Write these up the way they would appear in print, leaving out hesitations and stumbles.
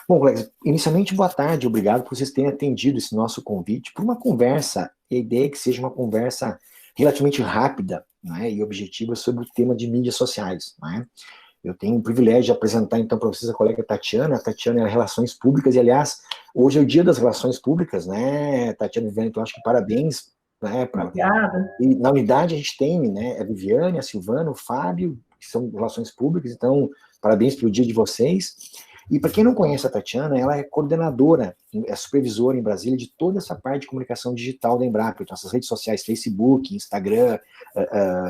Bom, colegas, inicialmente, boa tarde, obrigado por vocês terem atendido esse nosso convite por uma conversa. A ideia é que seja uma conversa relativamente rápida, né, e objetiva sobre o tema de mídias sociais. Né? Eu tenho o privilégio de apresentar, então, para vocês a colega Tatiana. A Tatiana é Relações Públicas, e, aliás, hoje é o Dia das Relações Públicas, né, Tatiana e Viviane, então, acho que parabéns, né, Obrigada. e na unidade a gente tem, né, a Viviane, a Silvana, o Fábio, que são Relações Públicas, então, parabéns pelo dia de vocês. E para quem não conhece a Tatiana, ela é coordenadora, é supervisora em Brasília de toda essa parte de comunicação digital da Embrapa, então essas redes sociais, Facebook, Instagram,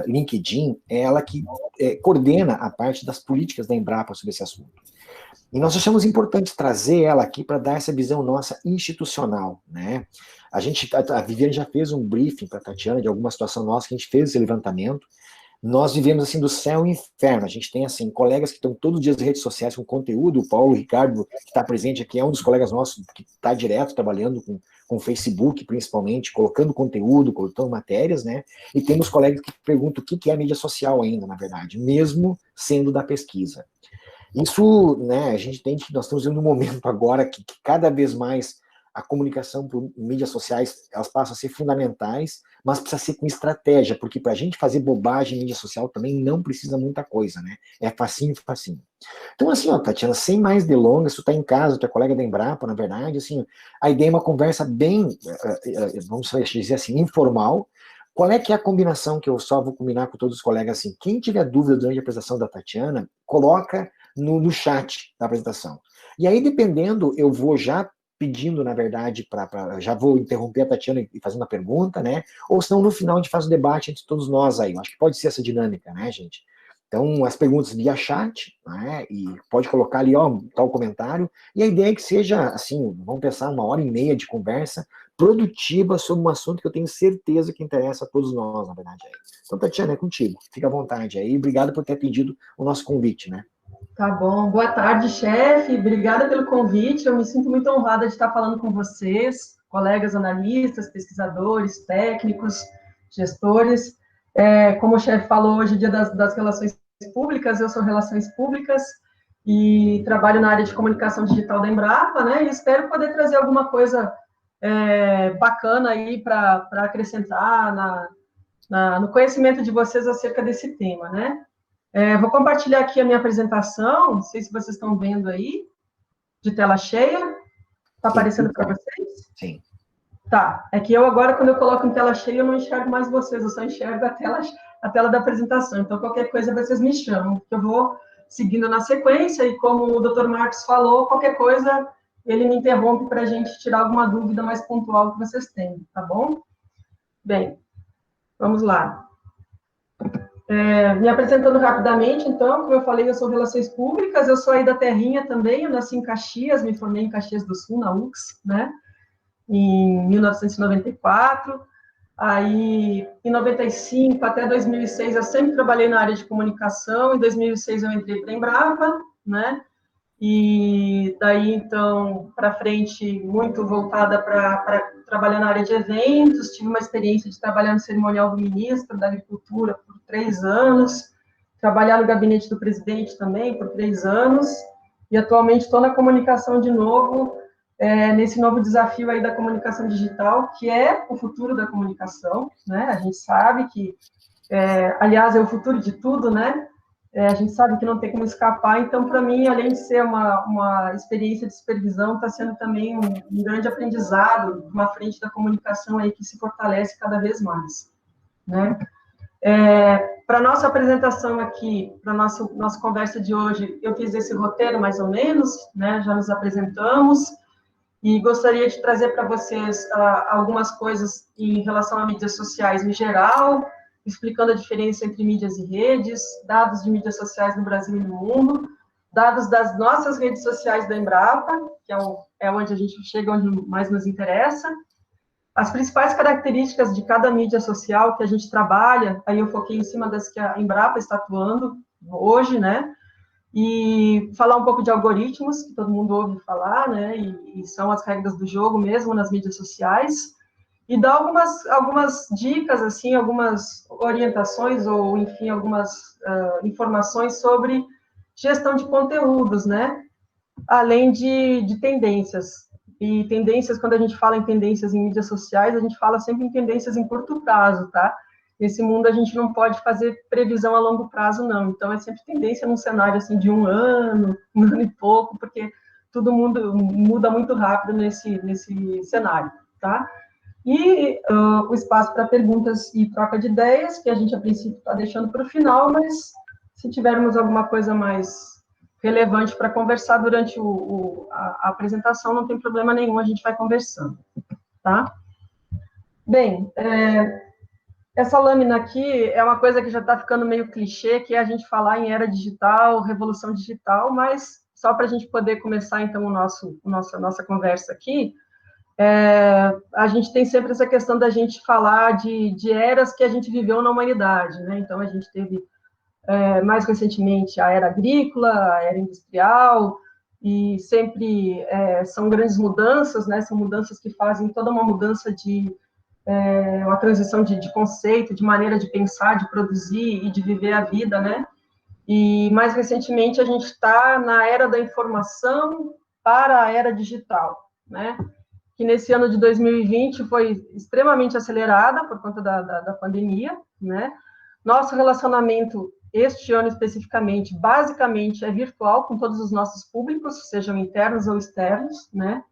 LinkedIn, é ela que coordena a parte das políticas da Embrapa sobre esse assunto. E nós achamos importante trazer ela aqui para dar essa visão nossa institucional, né? A Viviane já fez um briefing para a Tatiana de alguma situação nossa, que a gente fez esse levantamento. Nós vivemos, assim, do céu ao inferno. A gente tem, assim, colegas que estão todos os dias nas redes sociais com conteúdo. O Paulo Ricardo, que está presente aqui, é um dos colegas nossos que está direto trabalhando com Facebook, principalmente, colocando conteúdo, colocando matérias, né? E temos colegas que perguntam o que é mídia social ainda, na verdade, mesmo sendo da pesquisa. Isso, né, a gente tem que, nós estamos em um momento agora que cada vez mais a comunicação por mídias sociais, elas passam a ser fundamentais, mas precisa ser com estratégia, porque para a gente fazer bobagem em mídia social também não precisa muita coisa, né? É facinho, facinho. Então, assim, ó, Tatiana, sem mais delongas, tu está em casa, tu é colega da Embrapa, na verdade, assim, a ideia é uma conversa bem, vamos dizer assim, informal. Qual é que é a combinação que eu só vou combinar com todos os colegas, assim? Quem tiver dúvida durante a apresentação da Tatiana, coloca no chat da apresentação. E aí, dependendo, eu vou já pedindo, na verdade, já vou interromper a Tatiana e fazer uma pergunta, né? Ou senão, no final, a gente faz um debate entre todos nós aí. Eu acho que pode ser essa dinâmica, né, gente? Então, as perguntas via chat, né? E pode colocar ali, ó, tal comentário. E a ideia é que seja, assim, vamos pensar 1h30 de conversa produtiva sobre um assunto que eu tenho certeza que interessa a todos nós, na verdade. Então, Tatiana, é contigo. Fica à vontade aí. Obrigado por ter atendido o nosso convite, né? Tá bom. Boa tarde, chefe. Obrigada pelo convite. Eu me sinto muito honrada de estar falando com vocês, colegas analistas, pesquisadores, técnicos, gestores. Como o chefe falou, hoje é Dia das Relações Públicas. Eu sou Relações Públicas e trabalho na área de comunicação digital da Embrapa, né? E espero poder trazer alguma coisa bacana aí para acrescentar no conhecimento de vocês acerca desse tema, né? Vou compartilhar aqui a minha apresentação, não sei se vocês estão vendo aí, de tela cheia. Está Sim, aparecendo para vocês? sim. Tá, é que eu agora, quando eu coloco em tela cheia, eu não enxergo mais vocês, eu só enxergo a tela da apresentação. Então, qualquer coisa, vocês me chamam, que eu vou seguindo na sequência, e como o Dr. Marcos falou, qualquer coisa, ele me interrompe para a gente tirar alguma dúvida mais pontual que vocês têm, tá bom? Bem, vamos lá. Me apresentando rapidamente, então, como eu falei, eu sou Relações Públicas, eu sou aí da Terrinha também, eu nasci em Caxias, me formei em Caxias do Sul, na UX, né, em 1994, aí, em 95 até 2006, eu sempre trabalhei na área de comunicação, em 2006 eu entrei para a Embrapa, né, e daí, então, para frente, muito voltada para trabalhar na área de eventos, tive uma experiência de trabalhar no cerimonial do ministro da Agricultura por 3 anos, trabalhar no gabinete do presidente também por 3 anos, e atualmente estou na comunicação de novo, nesse novo desafio aí da comunicação digital, que é o futuro da comunicação, né? A gente sabe que, aliás, é o futuro de tudo, né? A gente sabe que não tem como escapar, então, para mim, além de ser uma experiência de supervisão, está sendo também um grande aprendizado, uma frente da comunicação aí que se fortalece cada vez mais, né? Para a nossa apresentação aqui, para a nossa conversa de hoje, eu fiz esse roteiro, mais ou menos, né? Já nos apresentamos, e gostaria de trazer para vocês algumas coisas em relação a mídias sociais em geral, explicando a diferença entre mídias e redes, dados de mídias sociais no Brasil e no mundo, dados das nossas redes sociais da Embrapa, que é onde a gente chega, onde mais nos interessa, as principais características de cada mídia social que a gente trabalha, aí eu foquei em cima das que a Embrapa está atuando hoje, né? E falar um pouco de algoritmos, que todo mundo ouve falar, né? E são as regras do jogo mesmo nas mídias sociais, e dar algumas dicas, assim, algumas orientações, ou, enfim, algumas informações sobre gestão de conteúdos, né? além de tendências. E tendências, quando a gente fala em tendências em mídias sociais, a gente fala sempre em tendências em curto prazo, tá? Nesse mundo a gente não pode fazer previsão a longo prazo, não. Então, é sempre tendência num cenário, assim, de um ano e pouco, porque todo mundo muda muito rápido nesse cenário, tá? E o espaço para perguntas e troca de ideias, que a gente, a princípio, está deixando para o final, mas se tivermos alguma coisa mais relevante para conversar durante a apresentação, não tem problema nenhum, a gente vai conversando, tá? Bem, essa lâmina aqui é uma coisa que já está ficando meio clichê, que é a gente falar em era digital, revolução digital, mas só para a gente poder começar, então, a nossa conversa aqui, a gente tem sempre essa questão da gente falar de eras que a gente viveu na humanidade, né? Então, a gente teve, mais recentemente, a era agrícola, a era industrial, e sempre são grandes mudanças, né? São mudanças que fazem toda uma mudança uma transição de conceito, de maneira de pensar, de produzir e de viver a vida, né? E, mais recentemente, a gente está na era da informação para a era digital, né? Que nesse ano de 2020 foi extremamente acelerada por conta da pandemia, né? Nosso relacionamento, este ano especificamente, basicamente é virtual com todos os nossos públicos, sejam internos ou externos, né?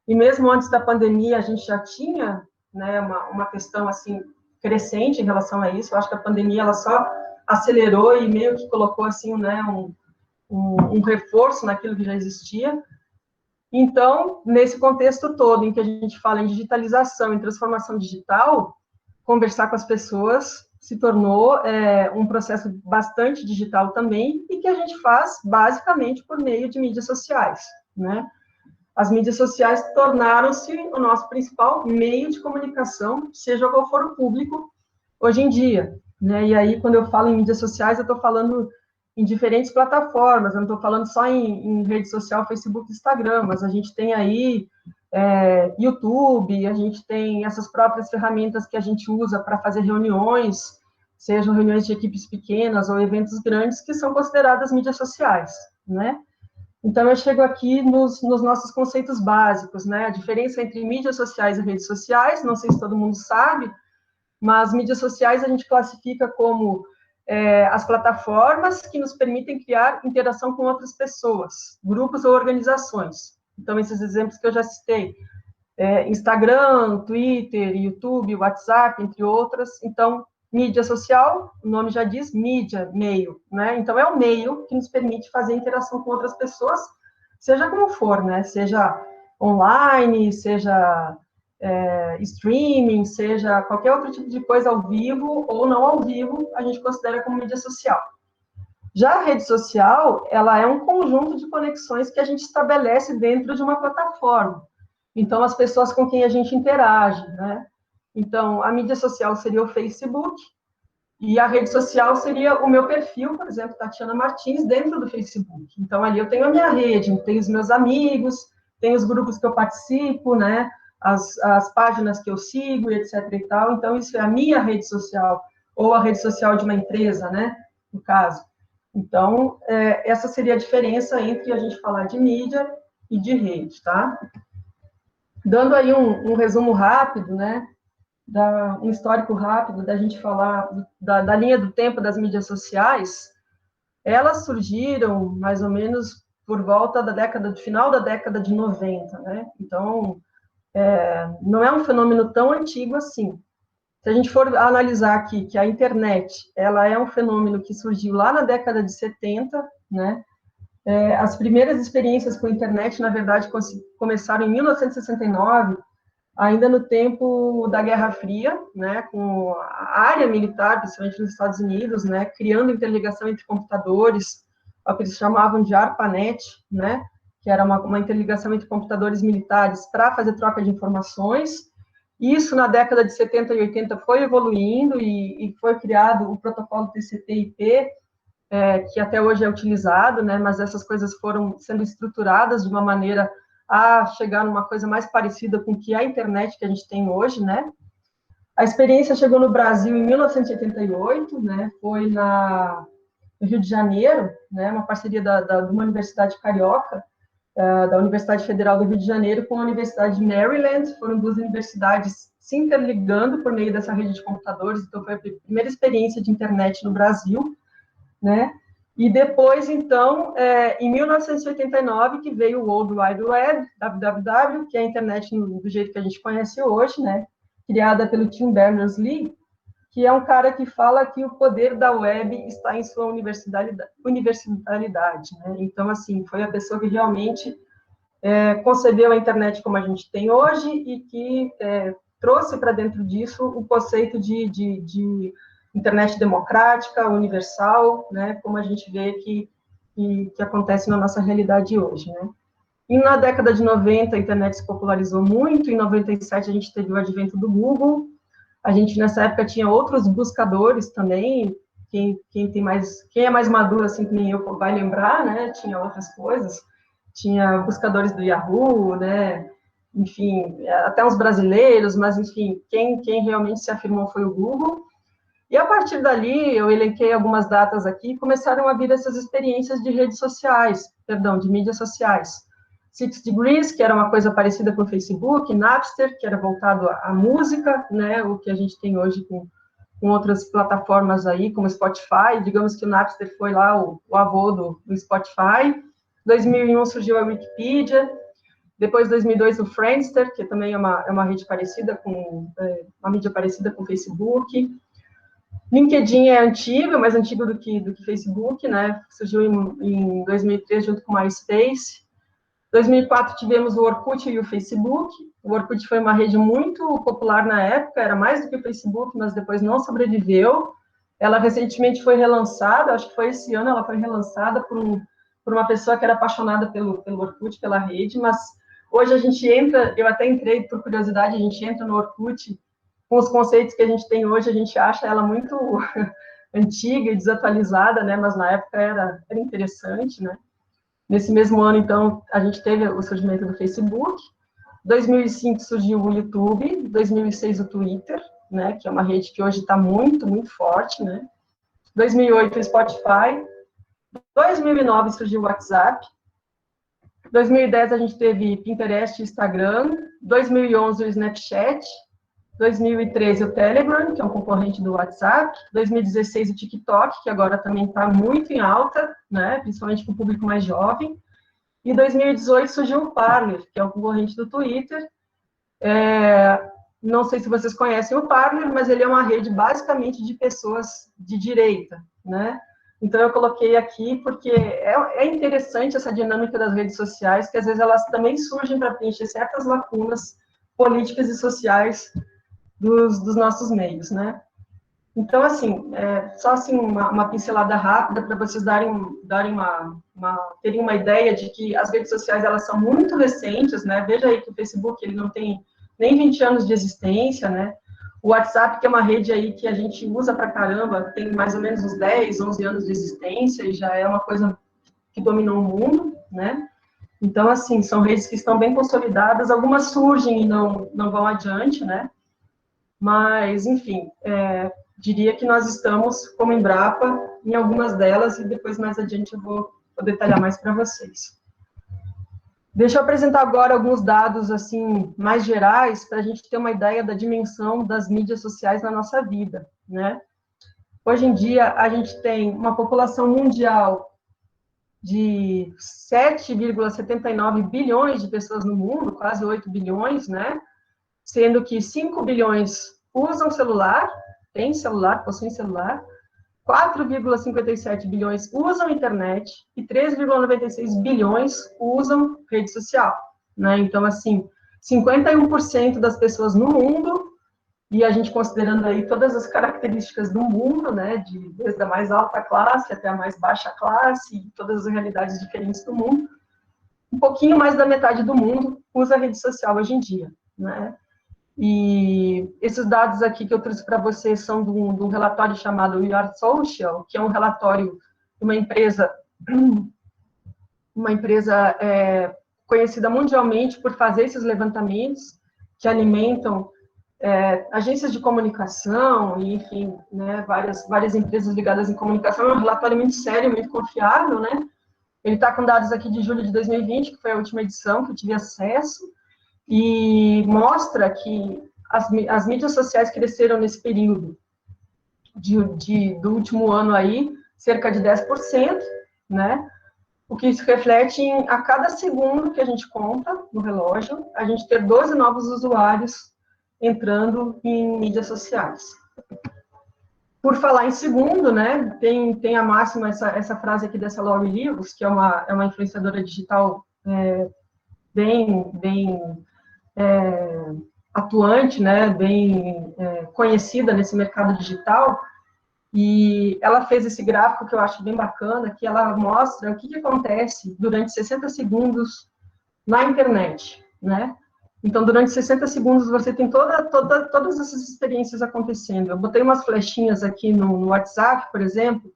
E mesmo antes da pandemia, a gente já tinha, né, uma questão, assim, crescente em relação a isso. Eu acho que a pandemia, ela só acelerou e meio que colocou, assim, né, um reforço naquilo que já existia. Então, nesse contexto todo, em que a gente fala em digitalização, em transformação digital, conversar com as pessoas se tornou um processo bastante digital também, e que a gente faz basicamente por meio de mídias sociais, né? As mídias sociais tornaram-se o nosso principal meio de comunicação, seja qual for o público, hoje em dia, né? E aí, quando eu falo em mídias sociais, eu estou falando em diferentes plataformas, eu não estou falando só em rede social, Facebook, Instagram, mas a gente tem aí YouTube, a gente tem essas próprias ferramentas que a gente usa para fazer reuniões, sejam reuniões de equipes pequenas ou eventos grandes, que são consideradas mídias sociais, né? Então, eu chego aqui nos nossos conceitos básicos, né? A diferença entre mídias sociais e redes sociais, não sei se todo mundo sabe, mas mídias sociais a gente classifica como as plataformas que nos permitem criar interação com outras pessoas, grupos ou organizações. Então, esses exemplos que eu já citei, Instagram, Twitter, YouTube, WhatsApp, entre outras. Então, mídia social, o nome já diz, mídia, meio, né? Então, é o meio que nos permite fazer interação com outras pessoas, seja como for, né? Seja online, seja streaming, seja qualquer outro tipo de coisa ao vivo ou não ao vivo, a gente considera como mídia social. Já a rede social, ela é um conjunto de conexões que a gente estabelece dentro de uma plataforma. Então, as pessoas com quem a gente interage, né? Então, a mídia social seria o Facebook, e a rede social seria o meu perfil, por exemplo, Tatiana Martins, dentro do Facebook. Então, ali eu tenho a minha rede, tenho os meus amigos, tenho os grupos que eu participo, né? As páginas que eu sigo, etc. e tal. Então, isso é a minha rede social, ou a rede social de uma empresa, né? No caso. Então, essa seria a diferença entre a gente falar de mídia e de rede, tá? Dando aí um resumo rápido, né? Um histórico rápido da gente falar da linha do tempo das mídias sociais, elas surgiram mais ou menos por volta do final da década de 90, né? Então, não é um fenômeno tão antigo assim. Se a gente for analisar aqui que a internet, ela é um fenômeno que surgiu lá na década de 70, né? As primeiras experiências com a internet, na verdade, começaram em 1969, ainda no tempo da Guerra Fria, né, com a área militar, principalmente nos Estados Unidos, né, criando interligação entre computadores, o que eles chamavam de ARPANET, né, que era uma interligação entre computadores militares para fazer troca de informações. Isso, na década de 70 e 80, foi evoluindo e foi criado o protocolo TCP/IP, que até hoje é utilizado, né, mas essas coisas foram sendo estruturadas de uma maneira a chegar numa coisa mais parecida com que a internet que a gente tem hoje, né? A experiência chegou no Brasil em 1988, né? Foi no Rio de Janeiro, né? Uma parceria de uma universidade carioca, da Universidade Federal do Rio de Janeiro com a Universidade de Maryland, foram duas universidades se interligando por meio dessa rede de computadores, então foi a primeira experiência de internet no Brasil, né? E depois, então, em 1989, que veio o World Wide Web, WWW, que é a internet do jeito que a gente conhece hoje, né? Criada pelo Tim Berners-Lee, que é um cara que fala que o poder da web está em sua universalidade, né? Então, assim, foi a pessoa que realmente concebeu a internet como a gente tem hoje e que trouxe para dentro disso o conceito de internet democrática, universal, né? Como a gente vê que acontece na nossa realidade hoje, né? E na década de 90, a internet se popularizou muito, em 97 a gente teve o advento do Google, a gente nessa época tinha outros buscadores também, quem é mais maduro, assim, que nem eu, vai lembrar, né? Tinha outras coisas, tinha buscadores do Yahoo, né? Enfim, até uns brasileiros, mas, enfim, quem realmente se afirmou foi o Google. E a partir dali, eu elenquei algumas datas aqui, começaram a vir essas experiências de redes sociais, perdão, de mídias sociais. Six Degrees, que era uma coisa parecida com o Facebook, Napster, que era voltado à música, né, o que a gente tem hoje com outras plataformas aí, como Spotify, digamos que o Napster foi lá o avô do Spotify. 2001 surgiu a Wikipedia, depois 2002 o Friendster, que também é uma rede parecida com, uma mídia parecida com o Facebook. LinkedIn é antigo, mais antigo do que Facebook, né? Surgiu em 2003 junto com o MySpace. 2004 tivemos o Orkut e o Facebook. O Orkut foi uma rede muito popular na época, era mais do que o Facebook, mas depois não sobreviveu. Ela recentemente foi relançada, acho que foi esse ano, ela foi relançada por uma pessoa que era apaixonada pelo Orkut, pela rede, mas hoje a gente entra, eu até entrei por curiosidade, a gente entra no Orkut com os conceitos que a gente tem hoje, a gente acha ela muito antiga e desatualizada, né? Mas na época era interessante, né? Nesse mesmo ano, então, a gente teve o surgimento do Facebook. 2005 surgiu o YouTube, 2006 o Twitter, né? Que é uma rede que hoje está muito, muito forte, né? 2008 o Spotify. 2009 surgiu o WhatsApp. 2010 a gente teve Pinterest e Instagram. 2011 o Snapchat. 2013 o Telegram, que é um concorrente do WhatsApp, 2016 o TikTok, que agora também está muito em alta, né, principalmente para o público mais jovem, e 2018 surgiu o Parler, que é um concorrente do Twitter. Não sei se vocês conhecem o Parler, mas ele é uma rede basicamente de pessoas de direita, né? Então eu coloquei aqui porque é interessante essa dinâmica das redes sociais, que às vezes elas também surgem para preencher certas lacunas políticas e sociais dos nossos meios, né? Então, assim, só assim uma pincelada rápida para vocês terem uma ideia de que as redes sociais elas são muito recentes, né? Veja aí que o Facebook ele não tem nem 20 anos de existência, né? O WhatsApp, que é uma rede aí que a gente usa para caramba, tem mais ou menos uns 10, 11 anos de existência e já é uma coisa que dominou o mundo, né? Então, assim, são redes que estão bem consolidadas, algumas surgem e não vão adiante, né? Mas, enfim, diria que nós estamos, como Embrapa, em algumas delas, e depois, mais adiante, eu vou detalhar mais para vocês. Deixa eu apresentar agora alguns dados, assim, mais gerais, para a gente ter uma ideia da dimensão das mídias sociais na nossa vida, né? Hoje em dia, a gente tem uma população mundial de 7,79 bilhões de pessoas no mundo, quase 8 bilhões, né? Sendo que 5 bilhões usam celular, têm celular, possuem celular, 4,57 bilhões usam internet e 3,96 bilhões usam rede social, né? Então, assim, 51% das pessoas no mundo, e a gente considerando aí todas as características do mundo, né, desde a mais alta classe até a mais baixa classe, todas as realidades diferentes do mundo, um pouquinho mais da metade do mundo usa rede social hoje em dia, né? E esses dados aqui que eu trouxe para vocês são de um relatório chamado We Are Social, que é um relatório de uma empresa conhecida mundialmente por fazer esses levantamentos, que alimentam agências de comunicação, e, enfim, né, várias empresas ligadas em comunicação. É um relatório muito sério, muito confiável, né? Ele está com dados aqui de julho de 2020, que foi a última edição que eu tive acesso, e mostra que as mídias sociais cresceram nesse período do último ano aí, cerca de 10%, né? O que se reflete em, a cada segundo que a gente conta no relógio, a gente ter 12 novos usuários entrando em mídias sociais. Por falar em segundo, né, tem a máxima, essa frase aqui dessa Laurie Lewis, que é uma influenciadora digital bem atuante, né, bem conhecida nesse mercado digital, e ela fez esse gráfico que eu acho bem bacana, que ela mostra o que acontece durante 60 segundos na internet, né? Então, durante 60 segundos, você tem todas essas experiências acontecendo. Eu botei umas flechinhas aqui no WhatsApp, por exemplo.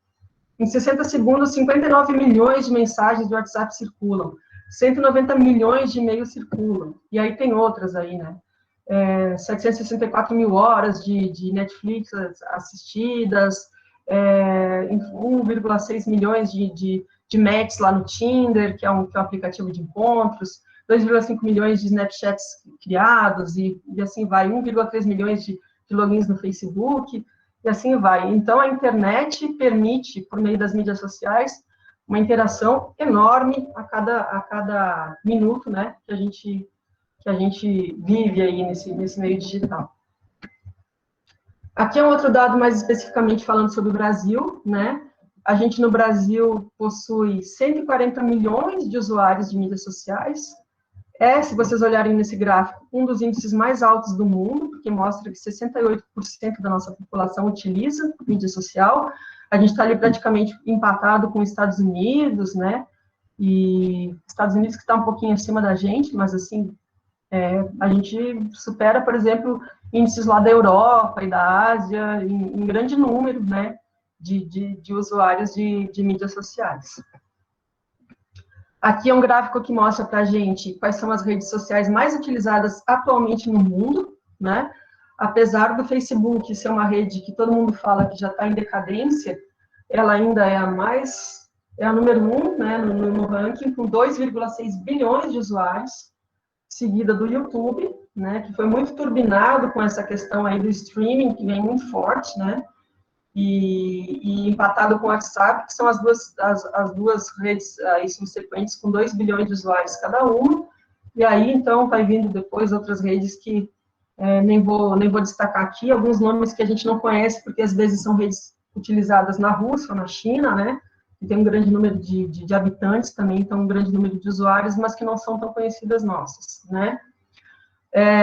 Em 60 segundos, 59 milhões de mensagens do WhatsApp circulam. 190 milhões de e-mails circulam. E aí tem outras aí, né? 764 mil horas de Netflix assistidas, 1,6 milhões de matches lá no Tinder, que é um aplicativo de encontros, 2,5 milhões de Snapchats criados, e assim vai, 1,3 milhões de logins no Facebook, e assim vai. Então, a internet permite, por meio das mídias sociais, uma interação enorme a cada minuto, né, que a gente vive aí nesse meio digital. Aqui é um outro dado mais especificamente falando sobre o Brasil, né? A gente no Brasil possui 140 milhões de usuários de mídias sociais. Se vocês olharem nesse gráfico, um dos índices mais altos do mundo, porque mostra que 68% da nossa população utiliza mídia social. A gente está ali praticamente empatado com os Estados Unidos, né? E Estados Unidos que está um pouquinho acima da gente, mas assim, a gente supera, por exemplo, índices lá da Europa e da Ásia, em grande número, né, de usuários de mídias sociais. Aqui é um gráfico que mostra para a gente quais são as redes sociais mais utilizadas atualmente no mundo, né? Apesar do Facebook ser uma rede que todo mundo fala que já está em decadência, ela ainda é a número 1, né, no ranking, com 2,6 bilhões de usuários, seguida do YouTube, né, que foi muito turbinado com essa questão aí do streaming, que vem muito forte, né, e empatado com o WhatsApp, que são as duas redes aí subsequentes com 2 bilhões de usuários cada uma, e aí, então, vai vindo depois outras redes que nem vou destacar aqui, alguns nomes que a gente não conhece, porque às vezes são redes utilizadas na Rússia ou na China, né, que tem um grande número de habitantes também, então um grande número de usuários, mas que não são tão conhecidas nossas, né.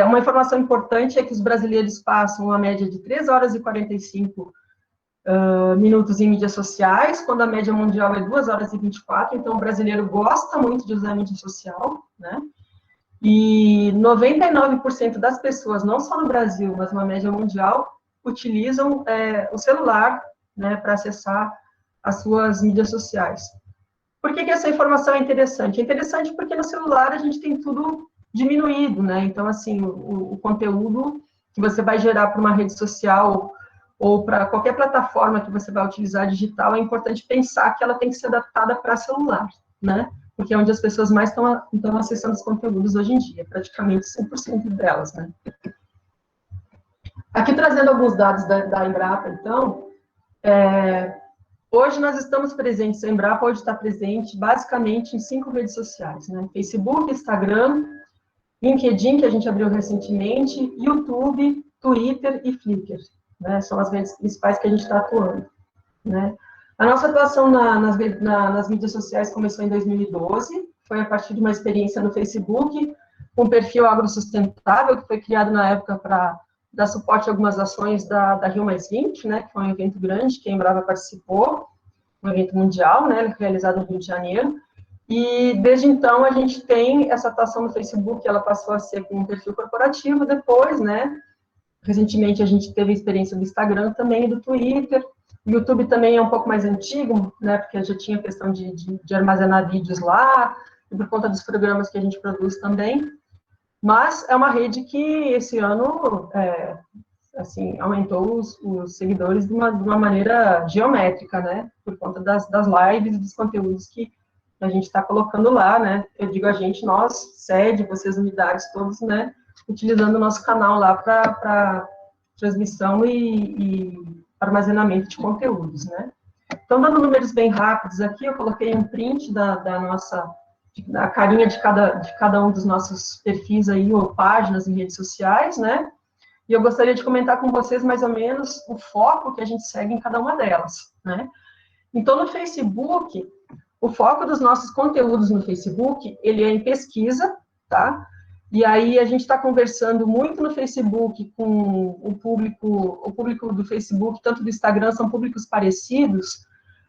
Uma informação importante é que os brasileiros passam uma média de 3 horas e 45 minutos em mídias sociais, quando a média mundial é 2 horas e 24, então o brasileiro gosta muito de usar a mídia social, né? E 99% das pessoas, não só no Brasil, mas uma média mundial, utilizam o celular, né, para acessar as suas mídias sociais. Por que essa informação é interessante? É interessante porque no celular a gente tem tudo diminuído, né? Então, assim, o conteúdo que você vai gerar para uma rede social ou para qualquer plataforma que você vai utilizar digital, é importante pensar que ela tem que ser adaptada para celular, né? Porque é onde as pessoas mais estão acessando os conteúdos hoje em dia, praticamente 100% delas, né? Aqui trazendo alguns dados da Embrapa, então, hoje nós estamos presentes, a Embrapa hoje está presente basicamente em 5 redes sociais, né? Facebook, Instagram, LinkedIn, que a gente abriu recentemente, YouTube, Twitter e Flickr, né? São as redes principais que a gente está atuando, né? A nossa atuação nas mídias sociais começou em 2012, foi a partir de uma experiência no Facebook, com o perfil agrosustentável, que foi criado na época para dar suporte a algumas ações da Rio Mais 20, né, que foi um evento grande, que a Embrapa participou, um evento mundial, né, realizado no Rio de Janeiro, e desde então a gente tem essa atuação no Facebook, ela passou a ser com um perfil corporativo depois, né, recentemente a gente teve a experiência do Instagram também e do Twitter. O YouTube também é um pouco mais antigo, né, porque já tinha a questão de armazenar vídeos lá, e por conta dos programas que a gente produz também. Mas é uma rede que esse ano, assim, aumentou os seguidores de uma maneira geométrica, né, por conta das lives e dos conteúdos que a gente está colocando lá, né? Eu digo a gente, nós, sede, vocês, unidades, todos, né? Utilizando o nosso canal lá para transmissão e armazenamento de conteúdos, né? Então, dando números bem rápidos aqui, eu coloquei um print da nossa, da carinha de cada um dos nossos perfis aí, ou páginas em redes sociais, né? E eu gostaria de comentar com vocês mais ou menos o foco que a gente segue em cada uma delas, né? Então, no Facebook, o foco dos nossos conteúdos no Facebook, ele é em pesquisa, tá? E aí a gente está conversando muito no Facebook com o público do Facebook, tanto do Instagram, são públicos parecidos,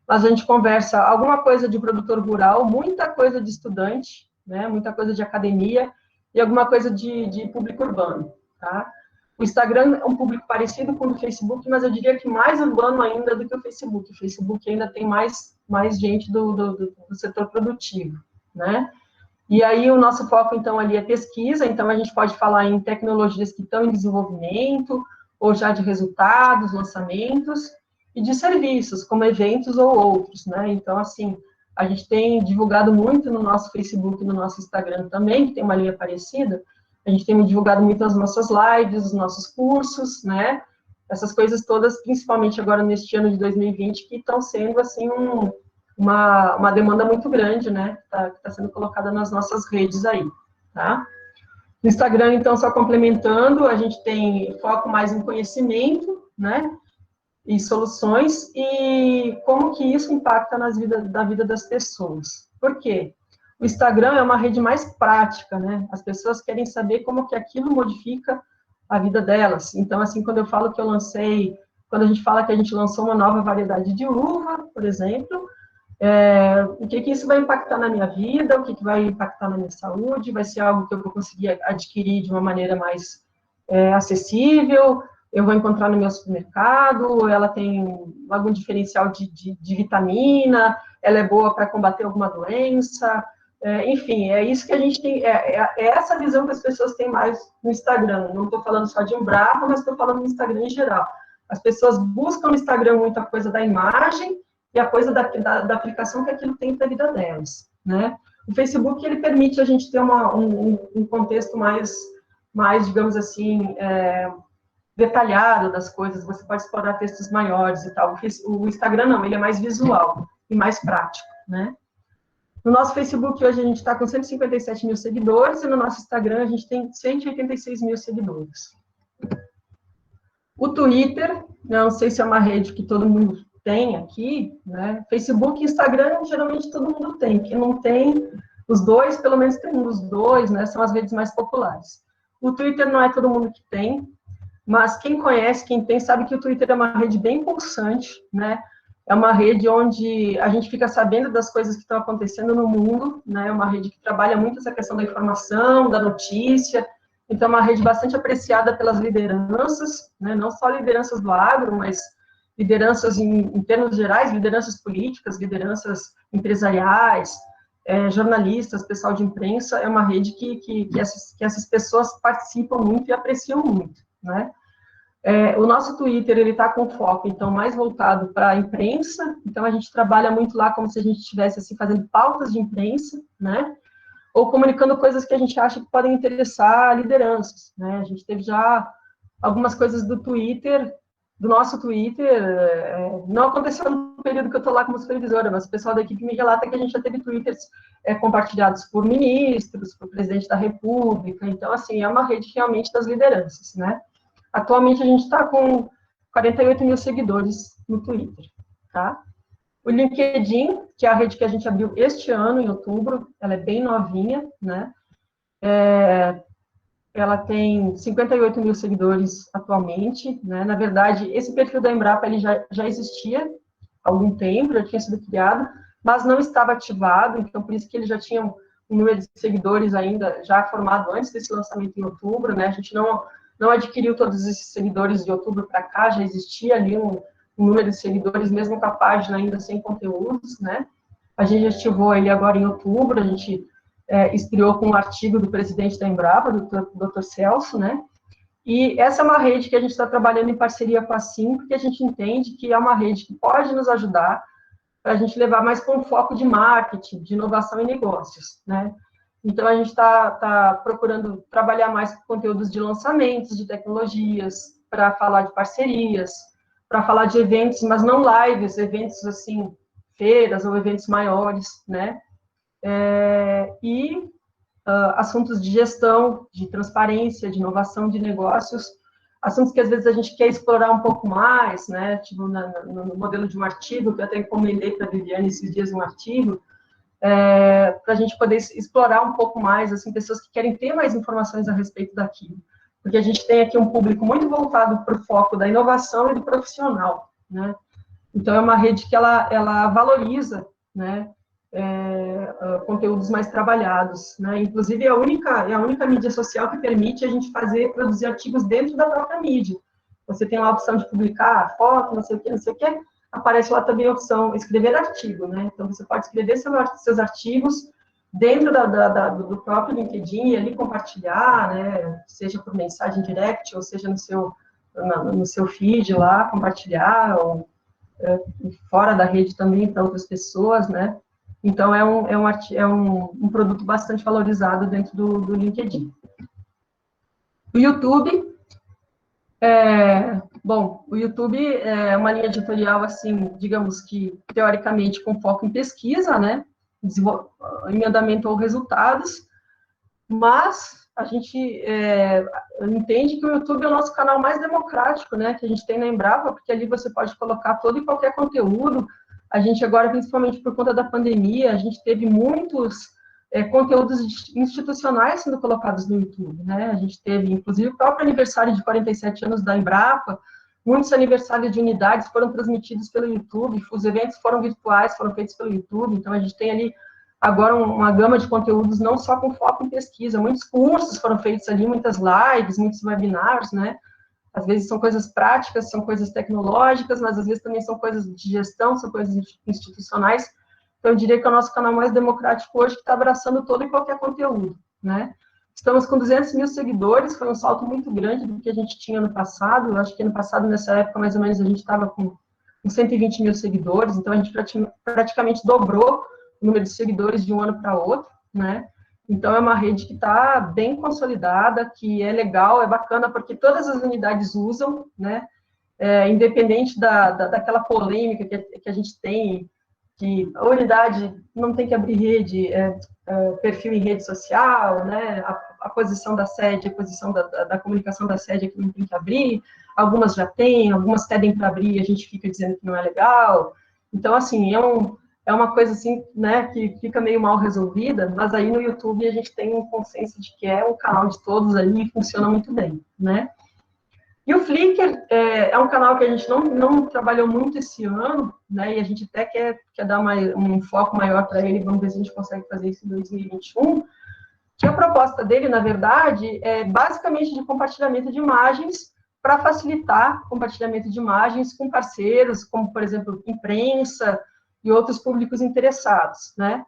mas a gente conversa alguma coisa de produtor rural, muita coisa de estudante, né? Muita coisa de academia e alguma coisa de público urbano, tá? O Instagram é um público parecido com o do Facebook, mas eu diria que mais urbano ainda do que o Facebook. O Facebook ainda tem mais gente do setor produtivo, né? E aí o nosso foco, então, ali é pesquisa, então a gente pode falar em tecnologias que estão em desenvolvimento, ou já de resultados, lançamentos, e de serviços, como eventos ou outros, né? Então, assim, a gente tem divulgado muito no nosso Facebook e no nosso Instagram também, que tem uma linha parecida. A gente tem divulgado muito as nossas lives, os nossos cursos, né? Essas coisas todas, principalmente agora neste ano de 2020, que estão sendo, assim, uma demanda muito grande, né? Que tá sendo colocada nas nossas redes aí, tá? No Instagram, então, só complementando, a gente tem foco mais em conhecimento, né? E soluções, e como que isso impacta da vida das pessoas. Por quê? O Instagram é uma rede mais prática, né? As pessoas querem saber como que aquilo modifica a vida delas. Então, assim, quando eu falo que quando a gente fala que a gente lançou uma nova variedade de uva, por exemplo, o que isso vai impactar na minha vida, o que vai impactar na minha saúde, vai ser algo que eu vou conseguir adquirir de uma maneira mais acessível, eu vou encontrar no meu supermercado, ela tem algum diferencial de vitamina, ela é boa para combater alguma doença, enfim, é isso que a gente tem, é essa visão que as pessoas têm mais no Instagram. Não estou falando só de Embrapa, mas estou falando no Instagram em geral. As pessoas buscam no Instagram muita coisa da imagem e a coisa da aplicação que aquilo tem para a vida delas, né? O Facebook, ele permite a gente ter um contexto mais, digamos assim, detalhado das coisas, você pode explorar textos maiores e tal. O Instagram não, ele é mais visual e mais prático, né? No nosso Facebook, hoje, a gente está com 157 mil seguidores, e no nosso Instagram, a gente tem 186 mil seguidores. O Twitter, não sei se é uma rede que todo mundo tem aqui, né? Facebook e Instagram, geralmente, todo mundo tem. Quem não tem, os dois, pelo menos tem um dos dois, né? São as redes mais populares. O Twitter não é todo mundo que tem, mas quem conhece, quem tem, sabe que o Twitter é uma rede bem pulsante, né? É uma rede onde a gente fica sabendo das coisas que estão acontecendo no mundo, né? É uma rede que trabalha muito essa questão da informação, da notícia. Então, é uma rede bastante apreciada pelas lideranças, né? Não só lideranças do agro, mas lideranças em termos gerais, lideranças políticas, lideranças empresariais, jornalistas, pessoal de imprensa. É uma rede que essas pessoas participam muito e apreciam muito, né? O nosso Twitter, ele está com foco, então, mais voltado para a imprensa, então a gente trabalha muito lá como se a gente estivesse, assim, fazendo pautas de imprensa, né, ou comunicando coisas que a gente acha que podem interessar lideranças, né, a gente teve já algumas coisas do nosso Twitter, não aconteceu no período que eu estou lá como supervisora, mas o pessoal da equipe me relata que a gente já teve Twitters compartilhados por ministros, por presidente da República, então, assim, é uma rede realmente das lideranças, né. Atualmente, a gente está com 48 mil seguidores no Twitter, tá? O LinkedIn, que é a rede que a gente abriu este ano, em outubro, ela é bem novinha, né? Ela tem 58 mil seguidores atualmente, né? Na verdade, esse perfil da Embrapa, ele já existia há algum tempo, já tinha sido criado, mas não estava ativado, então, por isso que ele já tinha um número de seguidores ainda já formado antes desse lançamento em outubro, né? A gente não adquiriu todos esses seguidores de outubro para cá, já existia ali um número de seguidores, mesmo com a página ainda sem conteúdos, né? A gente ativou ele agora em outubro, a gente estreou com um artigo do presidente da Embrapa, do Dr. Celso, né? E essa é uma rede que a gente está trabalhando em parceria com a SIM, porque a gente entende que é uma rede que pode nos ajudar para a gente levar mais com foco de marketing, de inovação e negócios, né? Então, a gente está procurando trabalhar mais com conteúdos de lançamentos, de tecnologias, para falar de parcerias, para falar de eventos, mas não lives, eventos assim, feiras ou eventos maiores, né? Assuntos de gestão, de transparência, de inovação de negócios, assuntos que às vezes a gente quer explorar um pouco mais, né? Tipo, no modelo de um artigo, que eu até encomendei para a Viviane esses dias um artigo, para a gente poder explorar um pouco mais, assim, pessoas que querem ter mais informações a respeito daquilo. Porque a gente tem aqui um público muito voltado para o foco da inovação e do profissional, né? Então, é uma rede que ela valoriza, né, conteúdos mais trabalhados, né? Inclusive, é a única mídia social que permite a gente produzir artigos dentro da própria mídia. Você tem lá a opção de publicar foto, não sei o quê, aparece lá também a opção escrever artigo, né? Então, você pode escrever seus artigos dentro do próprio LinkedIn e ali compartilhar, né? Seja por mensagem direct, ou seja no seu feed lá, compartilhar, ou fora da rede também para outras pessoas, né? Então, é um produto bastante valorizado dentro do LinkedIn. O YouTube, o YouTube é uma linha editorial, assim, digamos que, teoricamente, com foco em pesquisa, né? Em andamento ou resultados, mas a gente entende que o YouTube é o nosso canal mais democrático, né, que a gente tem na Embrapa, porque ali você pode colocar todo e qualquer conteúdo. A gente agora, principalmente por conta da pandemia, a gente teve muitos conteúdos institucionais sendo colocados no YouTube, né? A gente teve, inclusive, o próprio aniversário de 47 anos da Embrapa, muitos aniversários de unidades foram transmitidos pelo YouTube, os eventos foram virtuais, foram feitos pelo YouTube, então a gente tem ali agora uma gama de conteúdos não só com foco em pesquisa, muitos cursos foram feitos ali, muitas lives, muitos webinars, né? Às vezes são coisas práticas, são coisas tecnológicas, mas às vezes também são coisas de gestão, são coisas institucionais. Então, eu diria que é o nosso canal mais democrático hoje, que está abraçando todo e qualquer conteúdo, né? Estamos com 200 mil seguidores, foi um salto muito grande do que a gente tinha no passado. Eu acho que ano passado, nessa época, mais ou menos, a gente estava com 120 mil seguidores, então a gente praticamente dobrou o número de seguidores de um ano para outro, né? Então, é uma rede que está bem consolidada, que é legal, é bacana, porque todas as unidades usam, né? Independente daquela polêmica que a gente tem, que a unidade não tem que abrir perfil em rede social, né? A posição da sede, a posição da comunicação da sede é que não tem que abrir, algumas já têm, algumas pedem para abrir e a gente fica dizendo que não é legal. Então, assim, é uma coisa assim, né, que fica meio mal resolvida, mas aí no YouTube a gente tem um consenso de que é um canal de todos ali e funciona muito bem, né? E o Flickr é um canal que a gente não trabalhou muito esse ano, né, e a gente até quer dar um foco maior para ele, vamos ver se a gente consegue fazer isso em 2021, que a proposta dele, na verdade, é basicamente de compartilhamento de imagens para facilitar o compartilhamento de imagens com parceiros, como, por exemplo, imprensa, e outros públicos interessados, né?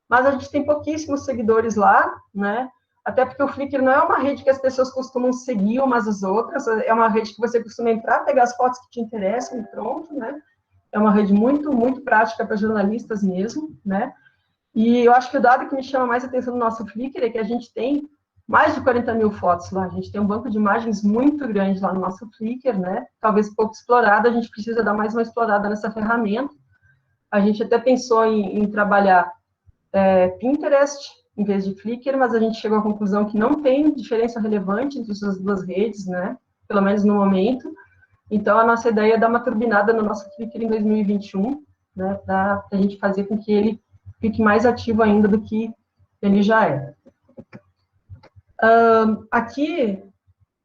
Mas a gente tem pouquíssimos seguidores lá, né? Até porque o Flickr não é uma rede que as pessoas costumam seguir umas às outras, é uma rede que você costuma entrar, pegar as fotos que te interessam e pronto, né? É uma rede muito, muito prática para jornalistas mesmo, né? E eu acho que o dado que me chama mais a atenção no nosso Flickr é que a gente tem mais de 40 mil fotos lá, a gente tem um banco de imagens muito grande lá no nosso Flickr, né? Talvez pouco explorado, a gente precisa dar mais uma explorada nessa ferramenta. A gente até pensou em trabalhar Pinterest em vez de Flickr, mas a gente chegou à conclusão que não tem diferença relevante entre essas duas redes, né? Pelo menos no momento. Então, a nossa ideia é dar uma turbinada no nosso Flickr em 2021, né? Para a gente fazer com que ele fique mais ativo ainda do que ele já é. Aqui,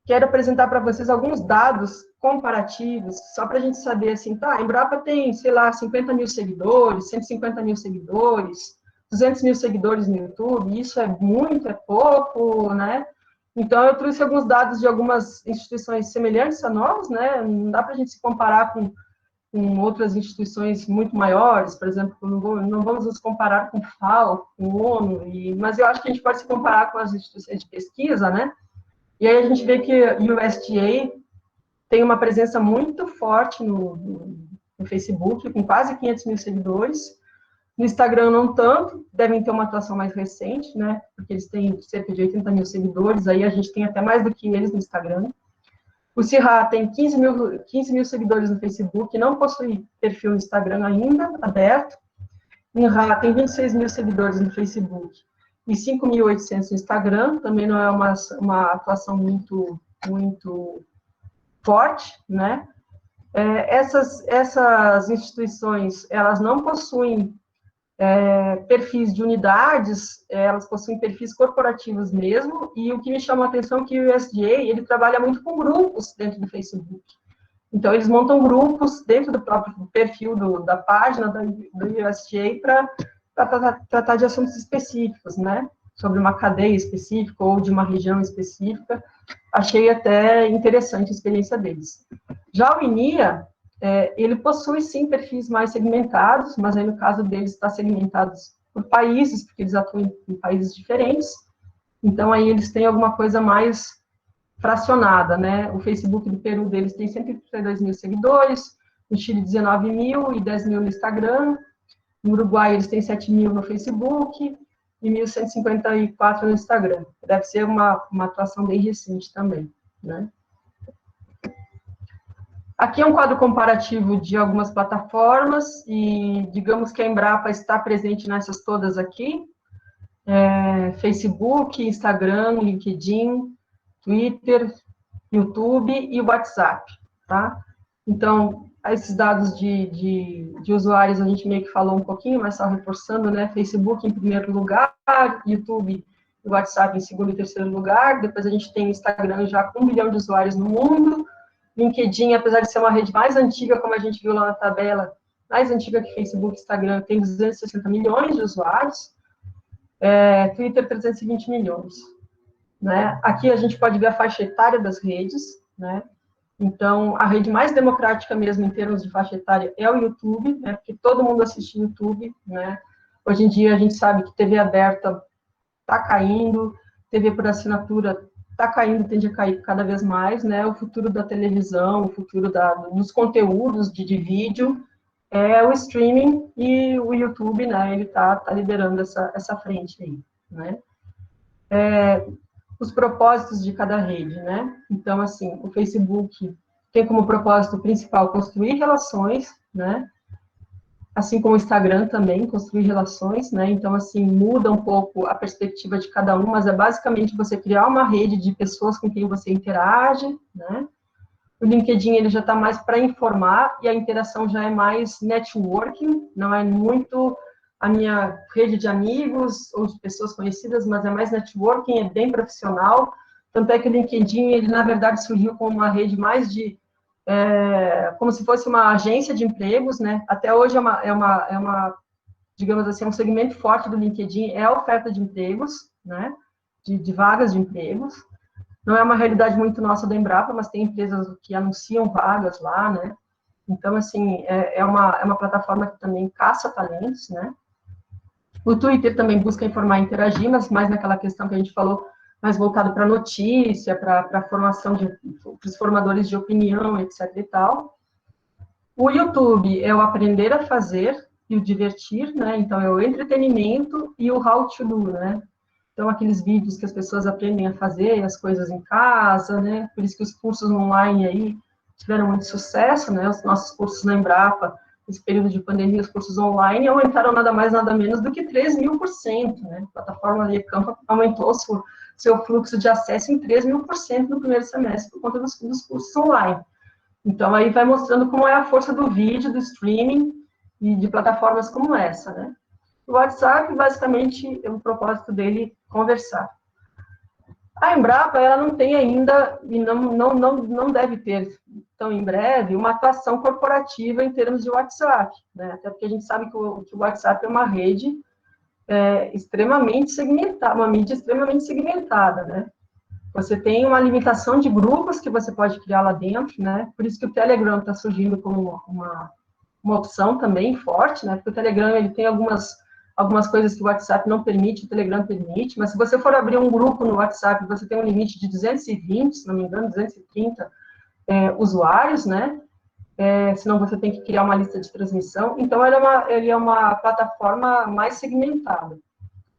quero apresentar para vocês alguns dados comparativos, só para a gente saber, assim, tá, a Embrapa tem, sei lá, 50 mil seguidores, 150 mil seguidores, 200 mil seguidores no YouTube, isso é muito, é pouco, né? Então, eu trouxe alguns dados de algumas instituições semelhantes a nós, né? Não dá para a gente se comparar com outras instituições muito maiores, por exemplo, não vamos nos comparar com o FAO, com o ONU, mas eu acho que a gente pode se comparar com as instituições de pesquisa, né? E aí a gente vê que o USDA tem uma presença muito forte no no Facebook, com quase 500 mil seguidores. No Instagram, não tanto, devem ter uma atuação mais recente, né? Porque eles têm cerca de 80 mil seguidores, aí a gente tem até mais do que eles no Instagram. O Sirra tem 15 mil seguidores no Facebook, não possui perfil no Instagram ainda, aberto. O Inra tem 26 mil seguidores no Facebook e 5.800 no Instagram, também não é uma atuação muito forte, né? Essas instituições, elas não possuem perfis de unidades, elas possuem perfis corporativos mesmo, e o que me chamou a atenção é que o USDA, ele trabalha muito com grupos dentro do Facebook. Então, eles montam grupos dentro do próprio perfil da página do USDA para tratar de assuntos específicos, né? Sobre uma cadeia específica ou de uma região específica. Achei até interessante a experiência deles. Já o INIA, ele possui, sim, perfis mais segmentados, mas aí, no caso deles, está segmentados por países, porque eles atuam em países diferentes. Então, aí eles têm alguma coisa mais fracionada, né? O Facebook do Peru deles tem 132 mil seguidores, no Chile 19 mil e 10 mil no Instagram, no Uruguai eles têm 7 mil no Facebook e 1.154 no Instagram. Deve ser uma atuação bem recente também, né? Aqui é um quadro comparativo de algumas plataformas e digamos que a Embrapa está presente nessas todas aqui, Facebook, Instagram, LinkedIn, Twitter, YouTube e WhatsApp, tá? Então, esses dados de usuários a gente meio que falou um pouquinho, mas só reforçando, né? Facebook em primeiro lugar, YouTube e WhatsApp em segundo e terceiro lugar, depois a gente tem Instagram já com 1 milhão de usuários no mundo, LinkedIn, apesar de ser uma rede mais antiga, como a gente viu lá na tabela, mais antiga que Facebook e Instagram, tem 260 milhões de usuários, Twitter 320 milhões. Né? Aqui a gente pode ver a faixa etária das redes, né? Então, a rede mais democrática mesmo em termos de faixa etária é o YouTube, né? Porque todo mundo assiste YouTube, né? Hoje em dia a gente sabe que TV aberta está caindo, TV por assinatura está caindo, tende a cair cada vez mais, né? O futuro da televisão, o futuro dos conteúdos de vídeo é o streaming e o YouTube, né? Ele está liderando essa frente aí, né? Os propósitos de cada rede, né? Então, assim, o Facebook tem como propósito principal construir relações, né? Assim como o Instagram também, construir relações, né? Então, assim, muda um pouco a perspectiva de cada um, mas é basicamente você criar uma rede de pessoas com quem você interage, né? O LinkedIn, ele já está mais para informar e a interação já é mais networking, não é muito a minha rede de amigos ou de pessoas conhecidas, mas é mais networking, é bem profissional. Tanto é que o LinkedIn, ele na verdade surgiu como uma rede mais de, como se fosse uma agência de empregos, né? Até hoje digamos assim, um segmento forte do LinkedIn é a oferta de empregos, né? De vagas de empregos. Não é uma realidade muito nossa da Embrapa, mas tem empresas que anunciam vagas lá, né? Então, assim, é uma plataforma que também caça talentos, né? O Twitter também busca informar e interagir, mas mais naquela questão que a gente falou, mais voltado para notícia, para a formação para os formadores de opinião, etc. e tal. O YouTube é o aprender a fazer e o divertir, né? Então, é o entretenimento e o how to do, né? Então, aqueles vídeos que as pessoas aprendem a fazer as coisas em casa, né? Por isso que os cursos online aí tiveram muito sucesso, né? Os nossos cursos na Embrapa, nesse período de pandemia, os cursos online aumentaram nada mais, nada menos do que 3.000%, né? A plataforma de Campo aumentou seu fluxo de acesso em 3.000% no primeiro semestre por conta dos cursos online. Então, aí vai mostrando como é a força do vídeo, do streaming e de plataformas como essa, né? O WhatsApp, basicamente, o propósito dele é conversar. A Embrapa, ela não tem ainda, e não deve ter tão em breve, uma atuação corporativa em termos de WhatsApp, né? Até porque a gente sabe que o WhatsApp é uma rede extremamente segmentada, uma mídia extremamente segmentada, né? Você tem uma limitação de grupos que você pode criar lá dentro, né? Por isso que o Telegram está surgindo como uma opção também forte, né? Porque o Telegram, ele tem algumas coisas que o WhatsApp não permite, o Telegram permite, mas se você for abrir um grupo no WhatsApp, você tem um limite de 220, se não me engano, 230 usuários, né? senão você tem que criar uma lista de transmissão. Então, ele é uma plataforma mais segmentada.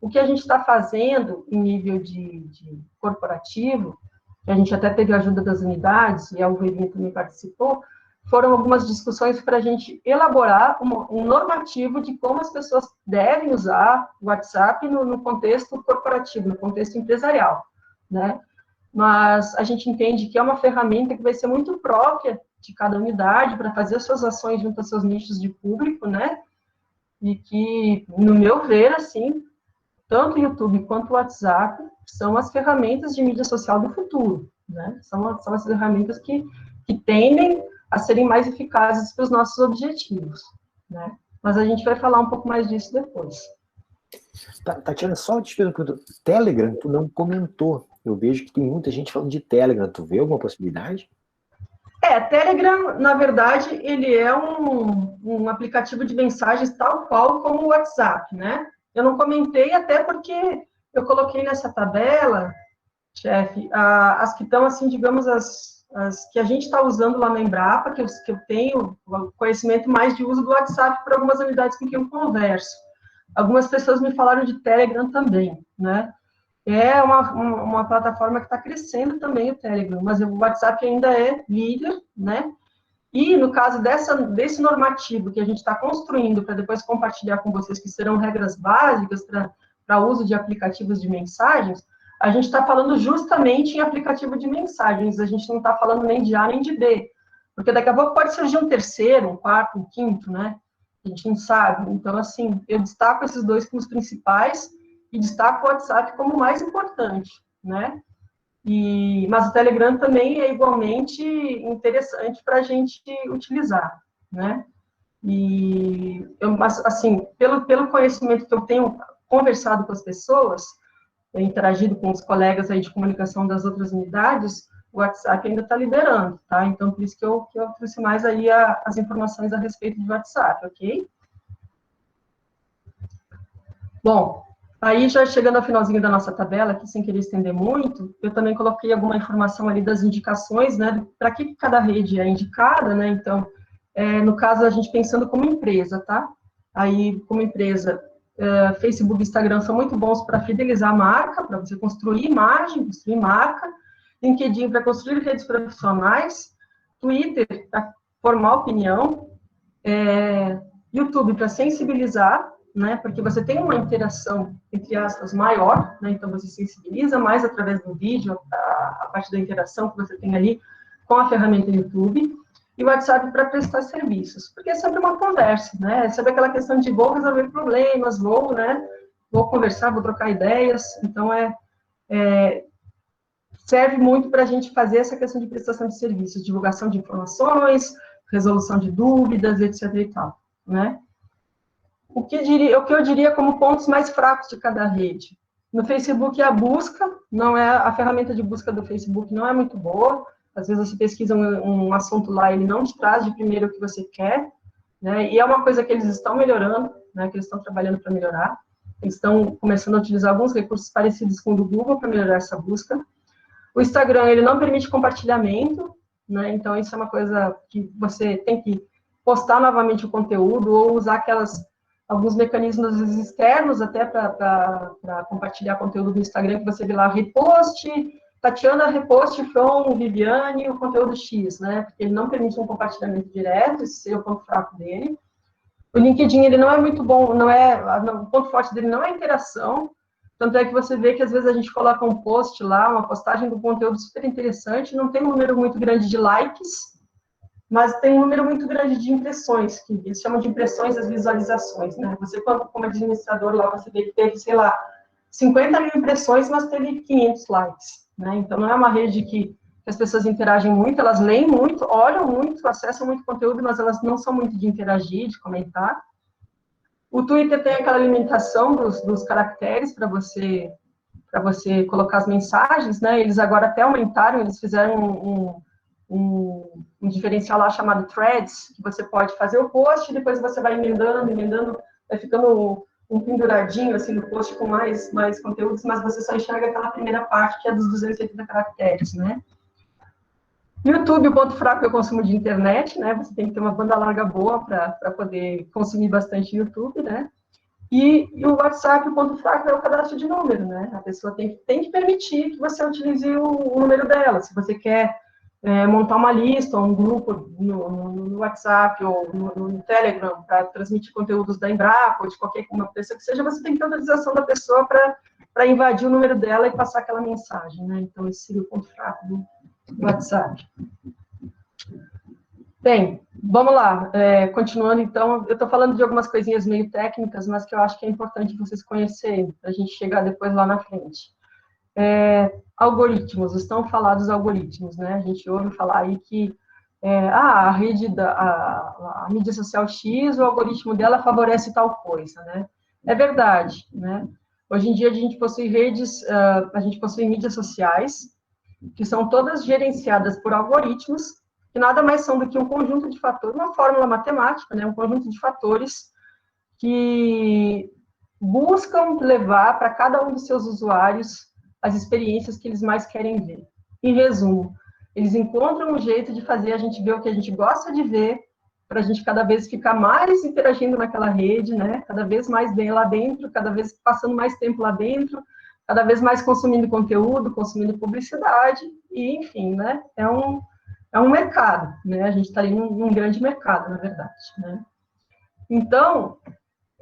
O que a gente está fazendo em nível de corporativo, que a gente até teve a ajuda das unidades, e a UVM também participou, foram algumas discussões para a gente elaborar um normativo de como as pessoas devem usar o WhatsApp no contexto corporativo, no contexto empresarial, né? Mas a gente entende que é uma ferramenta que vai ser muito própria de cada unidade para fazer as suas ações junto aos seus nichos de público, né? E que, no meu ver, assim, tanto o YouTube quanto o WhatsApp são as ferramentas de mídia social do futuro, né? São as ferramentas que tendem a serem mais eficazes para os nossos objetivos, né? Mas a gente vai falar um pouco mais disso depois. Tatiana, só te pergunto, Telegram, tu não comentou. Eu vejo que tem muita gente falando de Telegram. Tu vê alguma possibilidade? Telegram, na verdade, ele é um aplicativo de mensagens tal qual como o WhatsApp, né? Eu não comentei até porque eu coloquei nessa tabela, chefe, as que estão, assim, digamos, as que a gente está usando lá na Embrapa, que eu tenho conhecimento mais de uso do WhatsApp para algumas unidades com quem eu converso. Algumas pessoas me falaram de Telegram também, né? É uma plataforma que está crescendo também, o Telegram, mas o WhatsApp ainda é líder, né? E no caso desse normativo que a gente está construindo para depois compartilhar com vocês, que serão regras básicas para uso de aplicativos de mensagens, a gente está falando justamente em aplicativo de mensagens, a gente não está falando nem de A nem de B, porque daqui a pouco pode surgir um terceiro, um quarto, um quinto, né? A gente não sabe. Então, assim, eu destaco esses dois como os principais e destaco o WhatsApp como o mais importante, né? Mas o Telegram também é igualmente interessante para a gente utilizar, né? Mas, assim, pelo conhecimento que eu tenho conversado com as pessoas, interagido com os colegas aí de comunicação das outras unidades, o WhatsApp ainda está liderando, tá? Então, por isso que eu trouxe mais aí as informações a respeito do WhatsApp, ok? Bom, aí já chegando ao finalzinho da nossa tabela, aqui sem querer estender muito, eu também coloquei alguma informação ali das indicações, né, para que cada rede é indicada, né, então, no caso, a gente pensando como empresa, tá? Aí, como empresa, Facebook e Instagram são muito bons para fidelizar a marca, para você construir imagem, construir marca, LinkedIn para construir redes profissionais, Twitter para formar opinião, YouTube para sensibilizar, né, porque você tem uma interação, entre aspas, maior, né, então você sensibiliza mais através do vídeo, a parte da interação que você tem ali com a ferramenta YouTube, e o WhatsApp para prestar serviços, porque é sempre uma conversa, né, é sempre aquela questão de vou resolver problemas, vou conversar, vou trocar ideias, então serve muito para a gente fazer essa questão de prestação de serviços, divulgação de informações, resolução de dúvidas, etc. e tal, né? O que eu diria como pontos mais fracos de cada rede? No Facebook, a busca, a ferramenta de busca do Facebook não é muito boa. Às vezes você pesquisa um assunto lá, ele não te traz de primeiro o que você quer, né? E é uma coisa que eles estão melhorando, né? Que eles estão trabalhando para melhorar. Eles estão começando a utilizar alguns recursos parecidos com o do Google para melhorar essa busca. O Instagram, ele não permite compartilhamento, né? Então, isso é uma coisa que você tem que postar novamente o conteúdo ou usar alguns mecanismos externos até para compartilhar conteúdo do Instagram, que você vê lá, repost, Tatiana repost from Viviane, o conteúdo X, né? Porque ele não permite um compartilhamento direto, esse é o ponto fraco dele. O LinkedIn, ele não é muito bom, o ponto forte dele não é a interação, tanto é que você vê que às vezes a gente coloca um post lá, uma postagem do conteúdo super interessante, não tem um número muito grande de likes, mas tem um número muito grande de impressões, que eles chamam de impressões das visualizações, né? Você, como administrador lá, você vê que teve, sei lá, 50 mil impressões, mas teve 500 likes, né? Então, não é uma rede que as pessoas interagem muito, elas leem muito, olham muito, acessam muito conteúdo, mas elas não são muito de interagir, de comentar. O Twitter tem aquela limitação dos caracteres para você colocar as mensagens, né? Eles agora até aumentaram, eles fizeram um diferencial lá chamado Threads, que você pode fazer o post e depois você vai emendando, vai ficando um penduradinho, assim, no post com mais conteúdos, mas você só enxerga aquela primeira parte, que é dos 280 caracteres, né? YouTube, o ponto fraco é o consumo de internet, né? Você tem que ter uma banda larga boa para poder consumir bastante YouTube, né? E o WhatsApp, o ponto fraco é o cadastro de número, né? A pessoa tem que permitir que você utilize o número dela. Se você quer montar uma lista ou um grupo no WhatsApp ou no Telegram para transmitir conteúdos da Embrapa ou de qualquer uma pessoa que seja, você tem que ter autorização da pessoa para invadir o número dela e passar aquela mensagem, né? Então, esse seria o ponto fraco do WhatsApp. Bem, vamos lá. Continuando, então, eu estou falando de algumas coisinhas meio técnicas, mas que eu acho que é importante vocês conhecerem, para a gente chegar depois lá na frente. Algoritmos, estão falados algoritmos, né? A gente ouve falar aí que a mídia social X, o algoritmo dela favorece tal coisa, né? É verdade, né? Hoje em dia a gente possui a gente possui mídias sociais, que são todas gerenciadas por algoritmos, que nada mais são do que um conjunto de fatores, uma fórmula matemática, né? Um conjunto de fatores que buscam levar para cada um dos seus usuários as experiências que eles mais querem ver. Em resumo, eles encontram um jeito de fazer a gente ver o que a gente gosta de ver, para a gente cada vez ficar mais interagindo naquela rede, né? Cada vez mais bem lá dentro, cada vez passando mais tempo lá dentro, cada vez mais consumindo conteúdo, consumindo publicidade, e enfim, né? É um mercado, né? A gente está ali num grande mercado, na verdade, né? Então,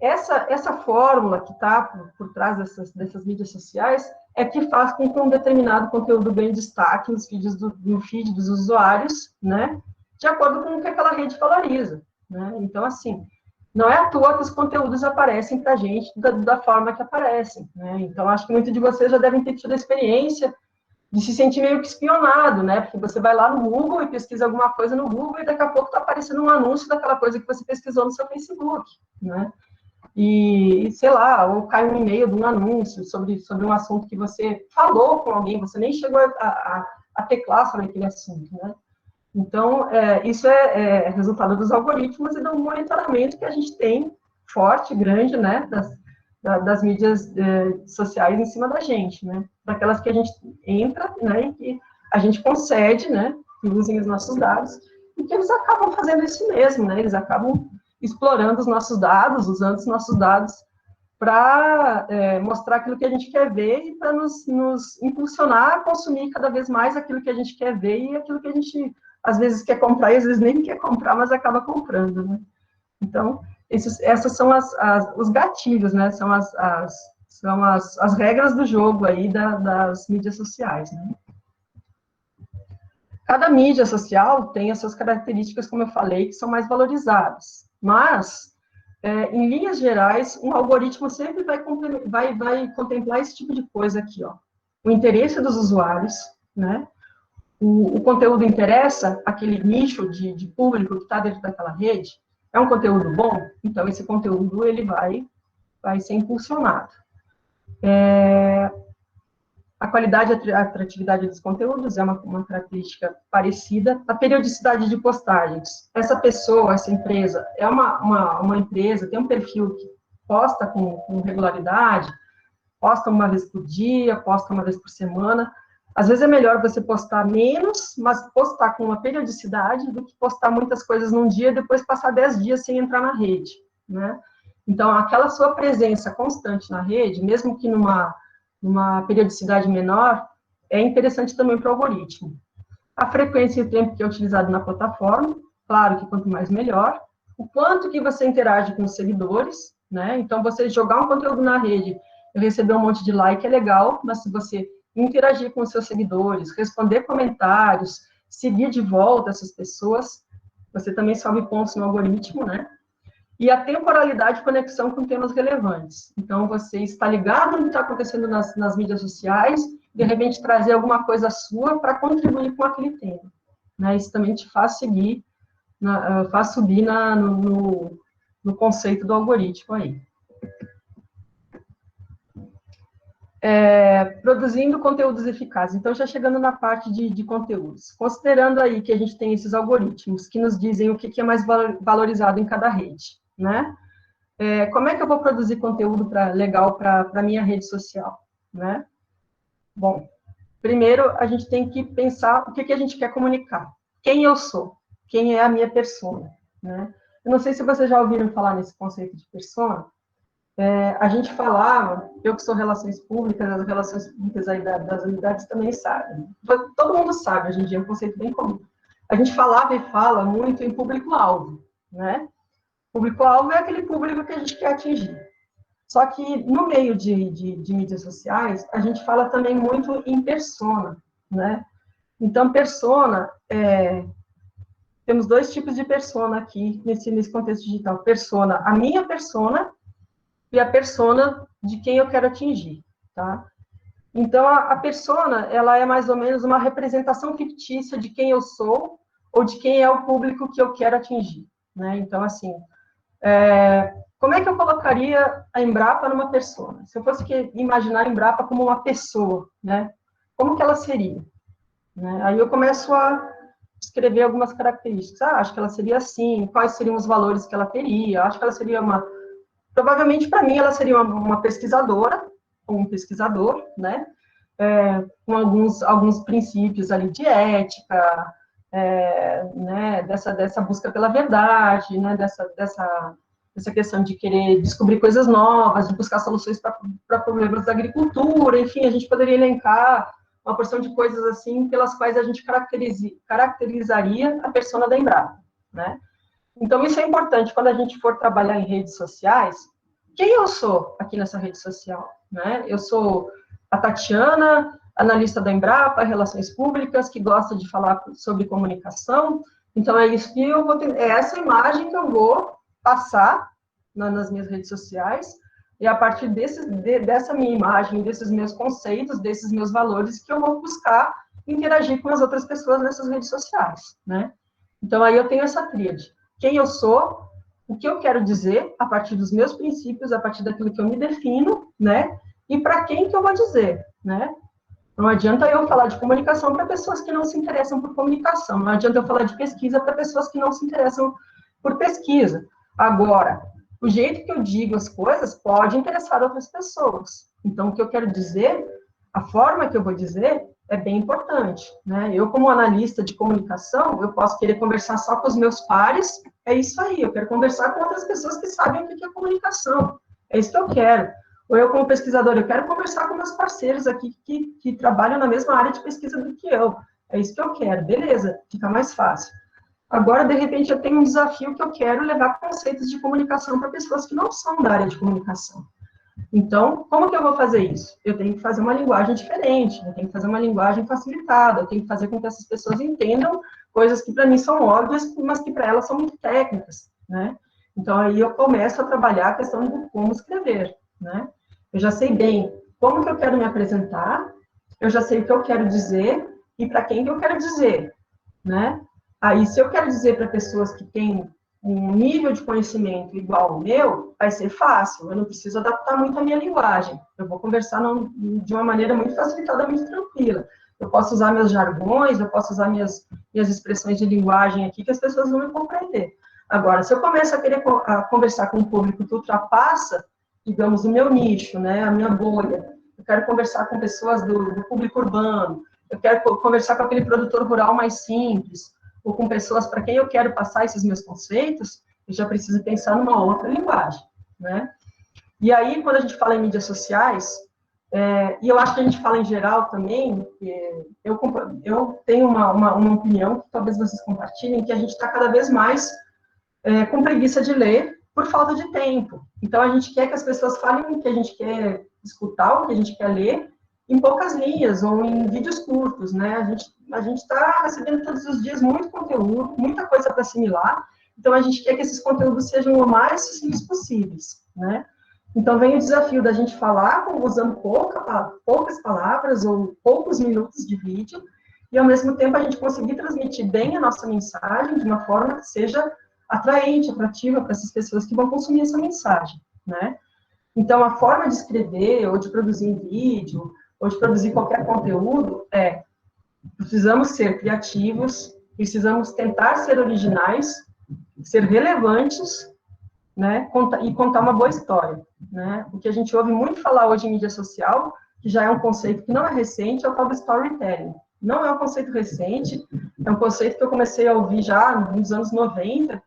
essa fórmula que está por trás dessas mídias sociais é que faz com que um determinado conteúdo ganhe destaque no feed dos usuários, né? De acordo com o que aquela rede valoriza, né? Então, assim, não é à toa que os conteúdos aparecem para a gente da forma que aparecem, né? Então, acho que muitos de vocês já devem ter tido a experiência de se sentir meio que espionado, né? Porque você vai lá no Google e pesquisa alguma coisa no Google e daqui a pouco está aparecendo um anúncio daquela coisa que você pesquisou no seu Facebook, né? E, sei lá, ou cai um e-mail de um anúncio sobre um assunto que você falou com alguém, você nem chegou a teclar sobre aquele assunto, né? Então, isso é resultado dos algoritmos e do monitoramento que a gente tem forte, grande, né, das mídias sociais em cima da gente, né? Daquelas que a gente entra, né, e que a gente concede, né, que usem os nossos dados, e que eles acabam fazendo isso mesmo, né? Eles acabam explorando os nossos dados, usando os nossos dados para mostrar aquilo que a gente quer ver e para nos impulsionar a consumir cada vez mais aquilo que a gente quer ver e aquilo que a gente, às vezes, quer comprar e às vezes nem quer comprar, mas acaba comprando, né? Então, essas são os gatilhos, né? São as regras do jogo aí das mídias sociais, né? Cada mídia social tem as suas características, como eu falei, que são mais valorizadas. Mas, em linhas gerais, um algoritmo sempre vai contemplar esse tipo de coisa aqui, ó. O interesse dos usuários, né? O conteúdo interessa aquele nicho de público que está dentro daquela rede? É um conteúdo bom? Então, esse conteúdo ele vai ser impulsionado. A qualidade e a atratividade dos conteúdos é uma característica parecida. A periodicidade de postagens. Essa pessoa, essa empresa, é uma empresa, tem um perfil que posta com regularidade, posta uma vez por dia, posta uma vez por semana. Às vezes é melhor você postar menos, mas postar com uma periodicidade, do que postar muitas coisas num dia e depois passar 10 dias sem entrar na rede, né? Então, aquela sua presença constante na rede, mesmo que numa periodicidade menor, é interessante também para o algoritmo. A frequência e o tempo que é utilizado na plataforma, claro que quanto mais melhor. O quanto que você interage com os seguidores, né? Então, você jogar um conteúdo na rede e receber um monte de like é legal, mas se você interagir com os seus seguidores, responder comentários, seguir de volta essas pessoas, você também sobe pontos no algoritmo, né? E a temporalidade de conexão com temas relevantes. Então, você está ligado no que está acontecendo nas mídias sociais, de repente trazer alguma coisa sua para contribuir com aquele tema, né? Isso também te faz subir no conceito do algoritmo aí. Produzindo conteúdos eficazes. Então, já chegando na parte de conteúdos. Considerando aí que a gente tem esses algoritmos que nos dizem o que é mais valorizado em cada rede, né? Como é que eu vou produzir conteúdo legal para a minha rede social, né? Bom, primeiro a gente tem que pensar o que a gente quer comunicar. Quem eu sou? Quem é a minha persona? Né? Eu não sei se vocês já ouviram falar nesse conceito de persona. A gente falava, eu que sou relações públicas, as relações públicas aí das unidades também sabem. Todo mundo sabe, hoje em dia é um conceito bem comum. A gente falava e fala muito em público-alvo, né? Público-alvo é aquele público que a gente quer atingir. Só que no meio de mídias sociais, a gente fala também muito em persona, né? Então, persona, temos dois tipos de persona aqui nesse contexto digital. Persona, a minha persona, e a persona de quem eu quero atingir, tá? Então, a persona, ela é mais ou menos uma representação fictícia de quem eu sou ou de quem é o público que eu quero atingir, né? Então, assim, como é que eu colocaria a Embrapa numa persona? Se eu fosse imaginar a Embrapa como uma pessoa, né? Como que ela seria? Né? Aí eu começo a escrever algumas características. Acho que ela seria assim, quais seriam os valores que ela teria, acho que ela seria provavelmente, para mim, ela seria uma pesquisadora, ou um pesquisador, né? Com alguns princípios ali de ética, né? Dessa busca pela verdade, né? Dessa questão de querer descobrir coisas novas, de buscar soluções para problemas da agricultura, enfim, a gente poderia elencar uma porção de coisas assim pelas quais a gente caracterizaria a persona da Embrapa, né? Então, isso é importante quando a gente for trabalhar em redes sociais. Quem eu sou aqui nessa rede social? Né? Eu sou a Tatiana, analista da Embrapa, Relações Públicas, que gosta de falar sobre comunicação. Então, é isso que eu vou ter, é essa imagem que eu vou passar nas minhas redes sociais, e a partir dessa minha imagem, desses meus conceitos, desses meus valores, que eu vou buscar interagir com as outras pessoas nessas redes sociais. Né? Então, aí eu tenho essa tríade. Quem eu sou, o que eu quero dizer, a partir dos meus princípios, a partir daquilo que eu me defino, né? E para quem que eu vou dizer, né? Não adianta eu falar de comunicação para pessoas que não se interessam por comunicação. Não adianta eu falar de pesquisa para pessoas que não se interessam por pesquisa. Agora, o jeito que eu digo as coisas pode interessar outras pessoas. Então, o que eu quero dizer, a forma que eu vou dizer, é bem importante, né? Eu, como analista de comunicação, eu posso querer conversar só com os meus pares, é isso aí, eu quero conversar com outras pessoas que sabem o que é comunicação, é isso que eu quero. Ou eu, como pesquisador, eu quero conversar com meus parceiros aqui que trabalham na mesma área de pesquisa do que eu, é isso que eu quero, beleza, fica mais fácil. Agora, de repente, eu tenho um desafio que eu quero levar conceitos de comunicação para pessoas que não são da área de comunicação. Então, como que eu vou fazer isso? Eu tenho que fazer uma linguagem diferente, eu tenho que fazer uma linguagem facilitada, eu tenho que fazer com que essas pessoas entendam coisas que para mim são óbvias, mas que para elas são muito técnicas, né? Então, aí eu começo a trabalhar a questão de como escrever, né? Eu já sei bem como que eu quero me apresentar, eu já sei o que eu quero dizer e para quem que eu quero dizer, né? Aí, se eu quero dizer para pessoas que têm um nível de conhecimento igual ao meu, vai ser fácil, eu não preciso adaptar muito a minha linguagem, eu vou conversar de uma maneira muito facilitada, muito tranquila. Eu posso usar meus jargões, eu posso usar minhas expressões de linguagem aqui que as pessoas vão me compreender. Agora, se eu começo a querer conversar com um público que ultrapassa, digamos, o meu nicho, né, a minha bolha, eu quero conversar com pessoas do público urbano, eu quero conversar com aquele produtor rural mais simples, ou com pessoas para quem eu quero passar esses meus conceitos, eu já preciso pensar numa outra linguagem, né? E aí, quando a gente fala em mídias sociais, e eu acho que a gente fala em geral também, eu tenho uma opinião, que talvez vocês compartilhem, que a gente está cada vez mais com preguiça de ler por falta de tempo. Então, a gente quer que as pessoas falem o que a gente quer escutar, o que a gente quer ler, em poucas linhas ou em vídeos curtos, né? A gente está recebendo todos os dias muito conteúdo, muita coisa para assimilar, então a gente quer que esses conteúdos sejam o mais sucintos possíveis, né? Então vem o desafio da gente falar usando poucas palavras ou poucos minutos de vídeo, e ao mesmo tempo a gente conseguir transmitir bem a nossa mensagem de uma forma que seja atraente, atrativa para essas pessoas que vão consumir essa mensagem, né? Então, a forma de escrever, ou de produzir em vídeo, ou de produzir qualquer conteúdo, precisamos ser criativos, precisamos tentar ser originais, ser relevantes, né, e contar uma boa história, né? O que a gente ouve muito falar hoje em mídia social que já é um conceito que não é recente, é o tal do storytelling. Não é um conceito recente, é um conceito que eu comecei a ouvir já nos anos 90,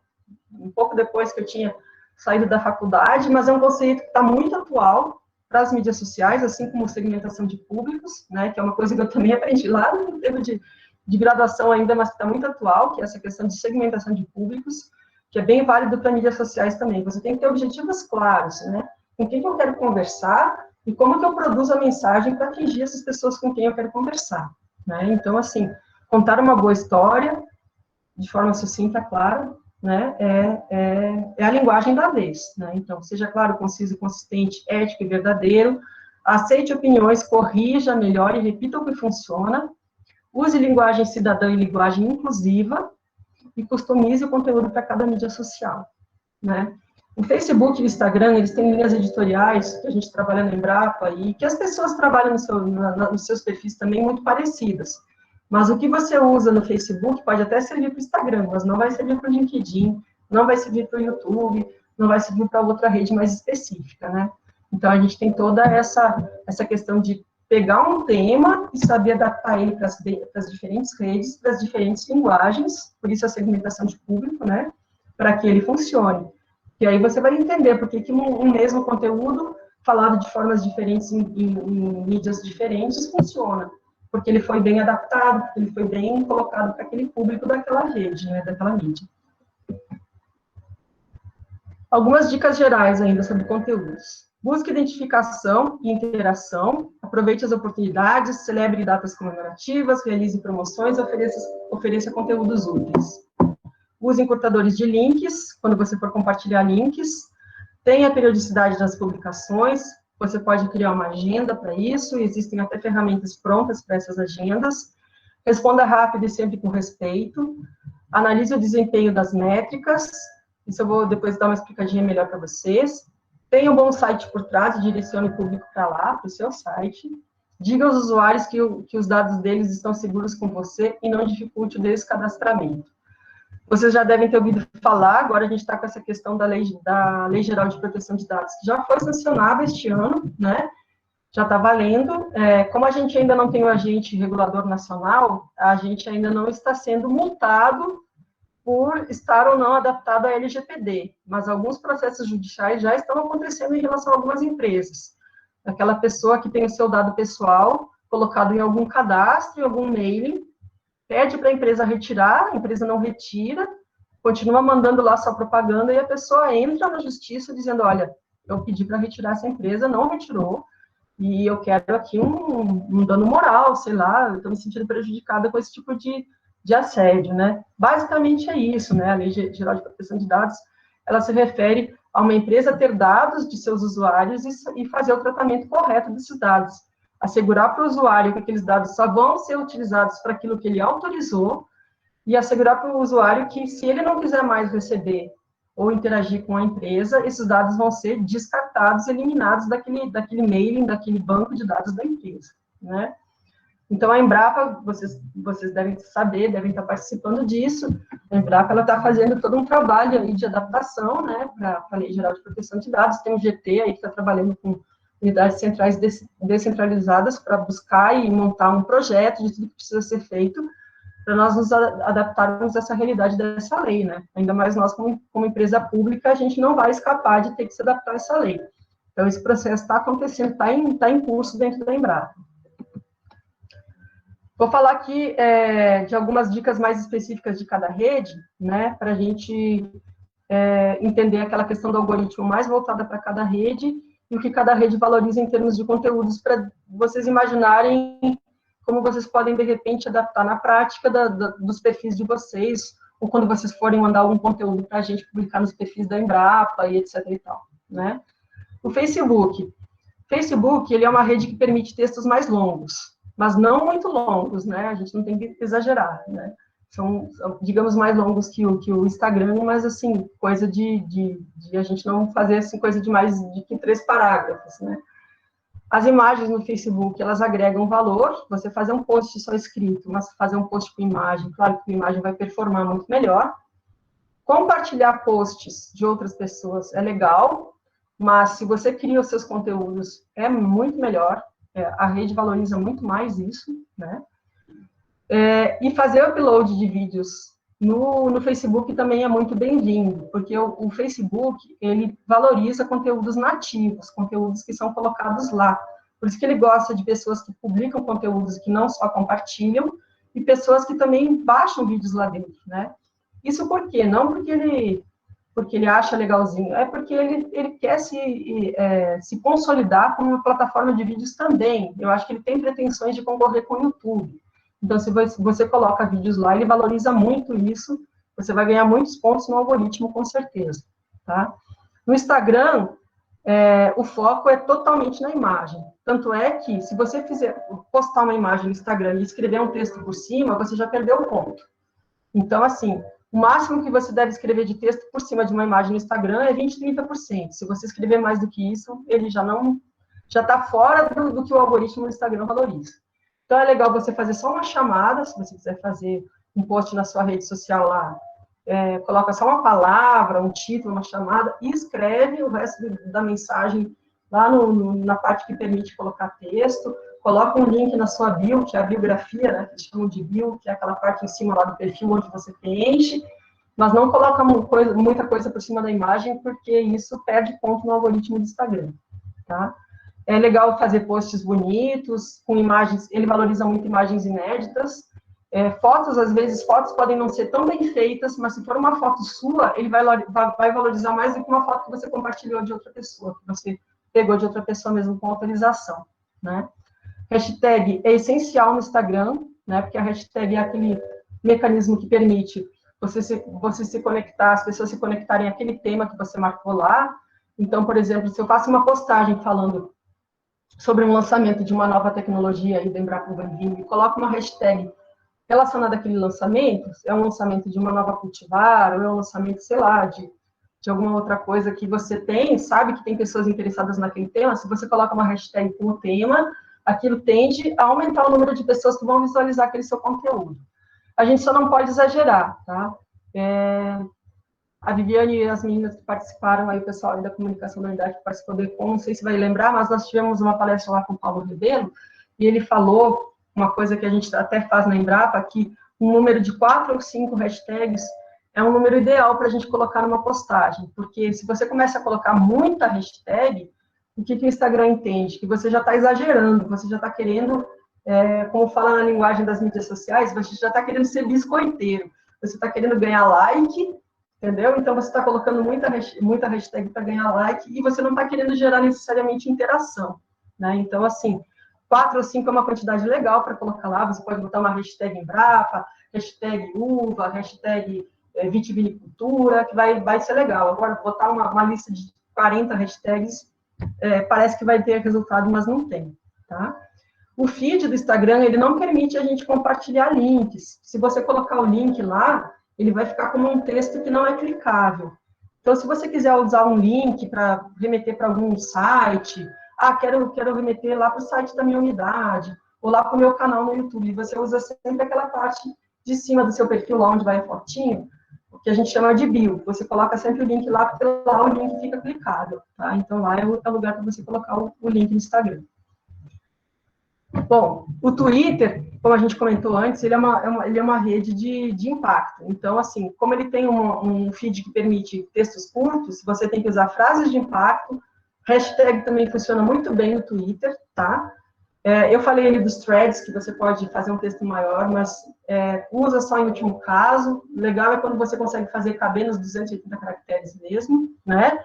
um pouco depois que eu tinha saído da faculdade, mas é um conceito que está muito atual para as mídias sociais, assim como segmentação de públicos, né, que é uma coisa que eu também aprendi lá no tempo de graduação ainda, mas que está muito atual, que é essa questão de segmentação de públicos, que é bem válido para mídias sociais também. Você tem que ter objetivos claros, né, com quem que eu quero conversar e como que eu produzo a mensagem para atingir essas pessoas com quem eu quero conversar, né. Então, assim, contar uma boa história, de forma sucinta, clara, né, é a linguagem da vez, né, então, seja claro, conciso, consistente, ético e verdadeiro, aceite opiniões, corrija, melhore, repita o que funciona, use linguagem cidadã e linguagem inclusiva, e customize o conteúdo para cada mídia social, né. O Facebook e o Instagram, eles têm linhas editoriais, que a gente trabalha na Embrapa, e que as pessoas trabalham nos seus perfis também muito parecidas. Mas o que você usa no Facebook pode até servir para o Instagram, mas não vai servir para o LinkedIn, não vai servir para o YouTube, não vai servir para outra rede mais específica, né? Então, a gente tem toda essa questão de pegar um tema e saber adaptar ele para as diferentes redes, para as diferentes linguagens, por isso a segmentação de público, né? Para que ele funcione. E aí você vai entender por que um mesmo conteúdo, falado de formas diferentes, em mídias diferentes, funciona. Porque ele foi bem adaptado, porque ele foi bem colocado para aquele público daquela rede, né, daquela mídia. Algumas dicas gerais ainda sobre conteúdos. Busque identificação e interação, aproveite as oportunidades, celebre datas comemorativas, realize promoções, ofereça conteúdos úteis. Use encurtadores de links, quando você for compartilhar links. Tenha periodicidade das publicações, você pode criar uma agenda para isso, existem até ferramentas prontas para essas agendas. Responda rápido e sempre com respeito. Analise o desempenho das métricas, isso eu vou depois dar uma explicadinha melhor para vocês. Tenha um bom site por trás e direcione o público para lá, para o seu site. Diga aos usuários que os dados deles estão seguros com você e não dificulte o descadastramento. Vocês já devem ter ouvido falar, agora a gente está com essa questão da Lei Geral de Proteção de Dados, que já foi sancionada este ano, né? Já está valendo. Como a gente ainda não tem o agente regulador nacional, a gente ainda não está sendo multado por estar ou não adaptado à LGPD, mas alguns processos judiciais já estão acontecendo em relação a algumas empresas. Aquela pessoa que tem o seu dado pessoal colocado em algum cadastro, em algum mailing, pede para a empresa retirar, a empresa não retira, continua mandando lá sua propaganda e a pessoa entra na justiça dizendo, olha, eu pedi para retirar essa empresa, não retirou, e eu quero aqui um dano moral, sei lá, eu estou me sentindo prejudicada com esse tipo de assédio, né? Basicamente é isso, né? A Lei Geral de Proteção de Dados, ela se refere a uma empresa ter dados de seus usuários e fazer o tratamento correto desses dados. Assegurar para o usuário que aqueles dados só vão ser utilizados para aquilo que ele autorizou e assegurar para o usuário que, se ele não quiser mais receber ou interagir com a empresa, esses dados vão ser descartados, eliminados daquele mailing, daquele banco de dados da empresa, né? Então, a Embrapa, vocês devem saber, devem estar participando disso, a Embrapa ela está fazendo todo um trabalho aí de adaptação, né, para a Lei Geral de Proteção de Dados, tem um GT aí que está trabalhando com unidades centrais descentralizadas para buscar e montar um projeto de tudo que precisa ser feito para nós nos adaptarmos a essa realidade dessa lei, né? Ainda mais nós, como empresa pública, a gente não vai escapar de ter que se adaptar a essa lei. Então, esse processo está acontecendo, está em curso dentro da Embrapa. Vou falar aqui de algumas dicas mais específicas de cada rede, né, para a gente entender aquela questão do algoritmo mais voltada para cada rede e o que cada rede valoriza em termos de conteúdos, para vocês imaginarem como vocês podem, de repente, adaptar na prática dos perfis de vocês, ou quando vocês forem mandar algum conteúdo para a gente publicar nos perfis da Embrapa e etc. e tal, né? O Facebook. Facebook, ele é uma rede que permite textos mais longos, mas não muito longos, né? A gente não tem que exagerar, né? São, digamos, mais longos que o Instagram, mas, assim, coisa de a gente não fazer, assim, coisa de mais de que 3 parágrafos, né? As imagens no Facebook, elas agregam valor, você fazer um post só escrito, mas fazer um post com imagem, claro que a imagem vai performar muito melhor. Compartilhar posts de outras pessoas é legal, mas se você cria os seus conteúdos, é muito melhor, a rede valoriza muito mais isso, né? E fazer o upload de vídeos no Facebook também é muito bem-vindo, porque o Facebook, ele valoriza conteúdos nativos, conteúdos que são colocados lá. Por isso que ele gosta de pessoas que publicam conteúdos que não só compartilham, e pessoas que também baixam vídeos lá dentro, né? Isso por quê? Não porque ele acha legalzinho, é porque ele quer se consolidar como uma plataforma de vídeos também. Eu acho que ele tem pretensões de concorrer com o YouTube. Então, se você coloca vídeos lá, ele valoriza muito isso, você vai ganhar muitos pontos no algoritmo, com certeza, tá? No Instagram, o foco é totalmente na imagem. Tanto é que, se você postar uma imagem no Instagram e escrever um texto por cima, você já perdeu o ponto. Então, assim, o máximo que você deve escrever de texto por cima de uma imagem no Instagram é 20%, 30%. Se você escrever mais do que isso, ele já está fora do que o algoritmo do Instagram valoriza. Então, é legal você fazer só uma chamada, se você quiser fazer um post na sua rede social lá, coloca só uma palavra, um título, uma chamada, e escreve o resto da mensagem lá na parte que permite colocar texto, coloca um link na sua bio, que é a biografia, né, que eles chamam de bio, que é aquela parte em cima lá do perfil onde você preenche, mas não coloca muita coisa por cima da imagem, porque isso perde ponto no algoritmo do Instagram, tá? É legal fazer posts bonitos, com imagens, ele valoriza muito imagens inéditas, fotos, às vezes, fotos podem não ser tão bem feitas, mas se for uma foto sua, ele vai valorizar mais do que uma foto que você compartilhou de outra pessoa, que você pegou de outra pessoa mesmo com autorização, né? Hashtag é essencial no Instagram, né? Porque a hashtag é aquele mecanismo que permite você se conectar, as pessoas se conectarem àquele tema que você marcou lá. Então, por exemplo, se eu faço uma postagem falando sobre um lançamento de uma nova tecnologia aí da Embrapa Bem-vindo e coloco uma hashtag relacionada àquele lançamento, é um lançamento de uma nova cultivar, ou é um lançamento, sei lá, de alguma outra coisa que você sabe que tem pessoas interessadas naquele tema, se você coloca uma hashtag com o tema, aquilo tende a aumentar o número de pessoas que vão visualizar aquele seu conteúdo. A gente só não pode exagerar, tá? A Viviane e as meninas que participaram, aí o pessoal da comunicação da unidade que participou do ECOM, não sei se vai lembrar, mas nós tivemos uma palestra lá com o Paulo Rebelo, e ele falou uma coisa que a gente até faz na Embrapa, que um número de 4 ou 5 hashtags é um número ideal para a gente colocar numa postagem, porque se você começa a colocar muita hashtag, o que o Instagram entende? Que você já está exagerando, você já está querendo, como fala na linguagem das mídias sociais, você já está querendo ser biscoiteiro, você está querendo ganhar like, entendeu? Então, você está colocando muita hashtag para ganhar like e você não está querendo gerar necessariamente interação, né? Então, assim, 4 ou 5 é uma quantidade legal para colocar lá, você pode botar uma hashtag Embrapa, hashtag uva, hashtag vitivinicultura, que vai ser legal. Agora, botar uma lista de 40 hashtags, parece que vai ter resultado, mas não tem, tá? O feed do Instagram, ele não permite a gente compartilhar links. Se você colocar o link lá, ele vai ficar como um texto que não é clicável. Então, se você quiser usar um link para remeter para algum site, quero remeter lá para o site da minha unidade, ou lá para o meu canal no YouTube, você usa sempre aquela parte de cima do seu perfil, lá onde vai a fotinho, o que a gente chama de bio. Você coloca sempre o link lá, porque lá o link fica clicável, tá? Então, lá é o lugar para você colocar o link no Instagram. Bom, o Twitter, como a gente comentou antes, ele é uma rede de impacto. Então, assim, como ele tem um feed que permite textos curtos, você tem que usar frases de impacto. Hashtag também funciona muito bem no Twitter, tá? Eu falei ali dos threads, que você pode fazer um texto maior, mas usa só em último caso. Legal é quando você consegue fazer caber nos 280 caracteres mesmo, né?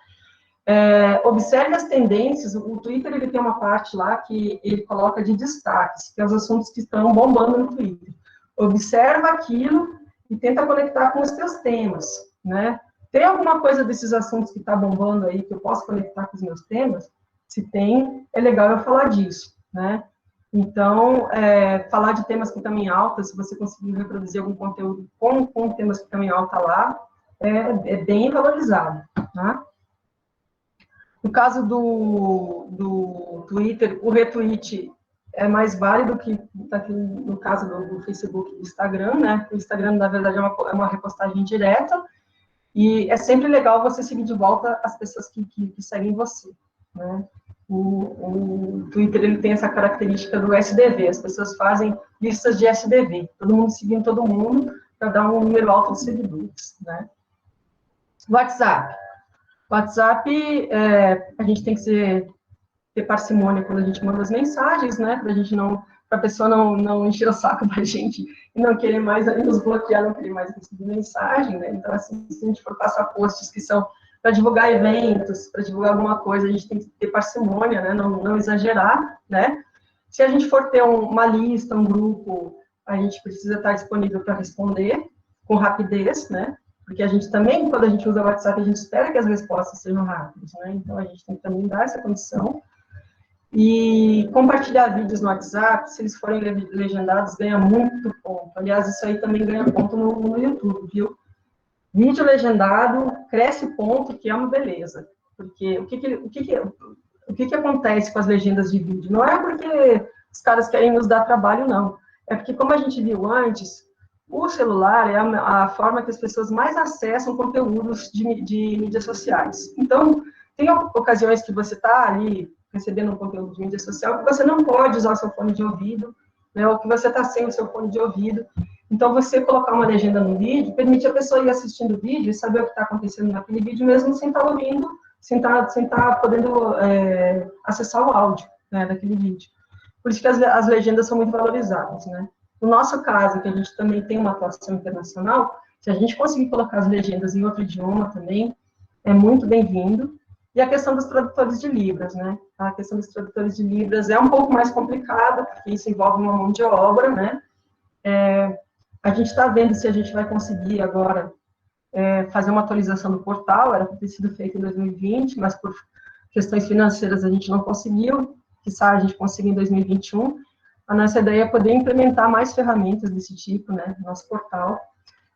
Observe as tendências. O Twitter ele tem uma parte lá que ele coloca de destaques, que é os assuntos que estão bombando no Twitter. Observa aquilo e tenta conectar com os teus temas, né? Tem alguma coisa desses assuntos que está bombando aí que eu posso conectar com os meus temas? Se tem, é legal eu falar disso, né? Então, falar de temas que estão em alta, se você conseguir reproduzir algum conteúdo com temas que estão em alta lá, é bem valorizado, tá? No caso do Twitter, o retweet é mais válido que no caso do Facebook e do Instagram, né? O Instagram, na verdade, é uma repostagem direta, e é sempre legal você seguir de volta as pessoas que seguem você, né? O Twitter, ele tem essa característica do SDV, as pessoas fazem listas de SDV, todo mundo seguindo todo mundo, para dar um número alto de seguidores, né? WhatsApp. WhatsApp, a gente tem que ter parcimônia quando a gente manda as mensagens, né? Para a pessoa não encher o saco da gente e não querer mais nos bloquear, não querer mais receber mensagem, né? Então, assim, se a gente for passar posts que são para divulgar eventos, para divulgar alguma coisa, a gente tem que ter parcimônia, né? Não exagerar, né? Se a gente for ter uma lista, um grupo, a gente precisa estar disponível para responder com rapidez, né? Porque a gente também, quando a gente usa o WhatsApp, a gente espera que as respostas sejam rápidas, né? Então, a gente tem que também dar essa condição. E compartilhar vídeos no WhatsApp, se eles forem legendados, ganha muito ponto. Aliás, isso aí também ganha ponto no YouTube, viu? Vídeo legendado cresce ponto, que é uma beleza. Porque o que acontece com as legendas de vídeo? Não é porque os caras querem nos dar trabalho, não. É porque, como a gente viu antes, o celular é a forma que as pessoas mais acessam conteúdos de mídias sociais. Então, tem ocasiões que você está ali recebendo um conteúdo de mídia social que você não pode usar o seu fone de ouvido, né, ou que você está sem o seu fone de ouvido. Então, você colocar uma legenda no vídeo permite a pessoa ir assistindo o vídeo e saber o que está acontecendo naquele vídeo, mesmo sem estar ouvindo, sem estar podendo acessar o áudio, né, daquele vídeo. Por isso que as legendas são muito valorizadas, né? No nosso caso, que a gente também tem uma atuação internacional, se a gente conseguir colocar as legendas em outro idioma também, é muito bem-vindo. E a questão dos tradutores de Libras, né? A questão dos tradutores de Libras é um pouco mais complicada, porque isso envolve uma mão de obra, né? A gente está vendo se a gente vai conseguir agora fazer uma atualização do portal, era para ter sido feito em 2020, mas por questões financeiras a gente não conseguiu, quizá a gente consiga em 2021. A nossa ideia é poder implementar mais ferramentas desse tipo, né, no nosso portal.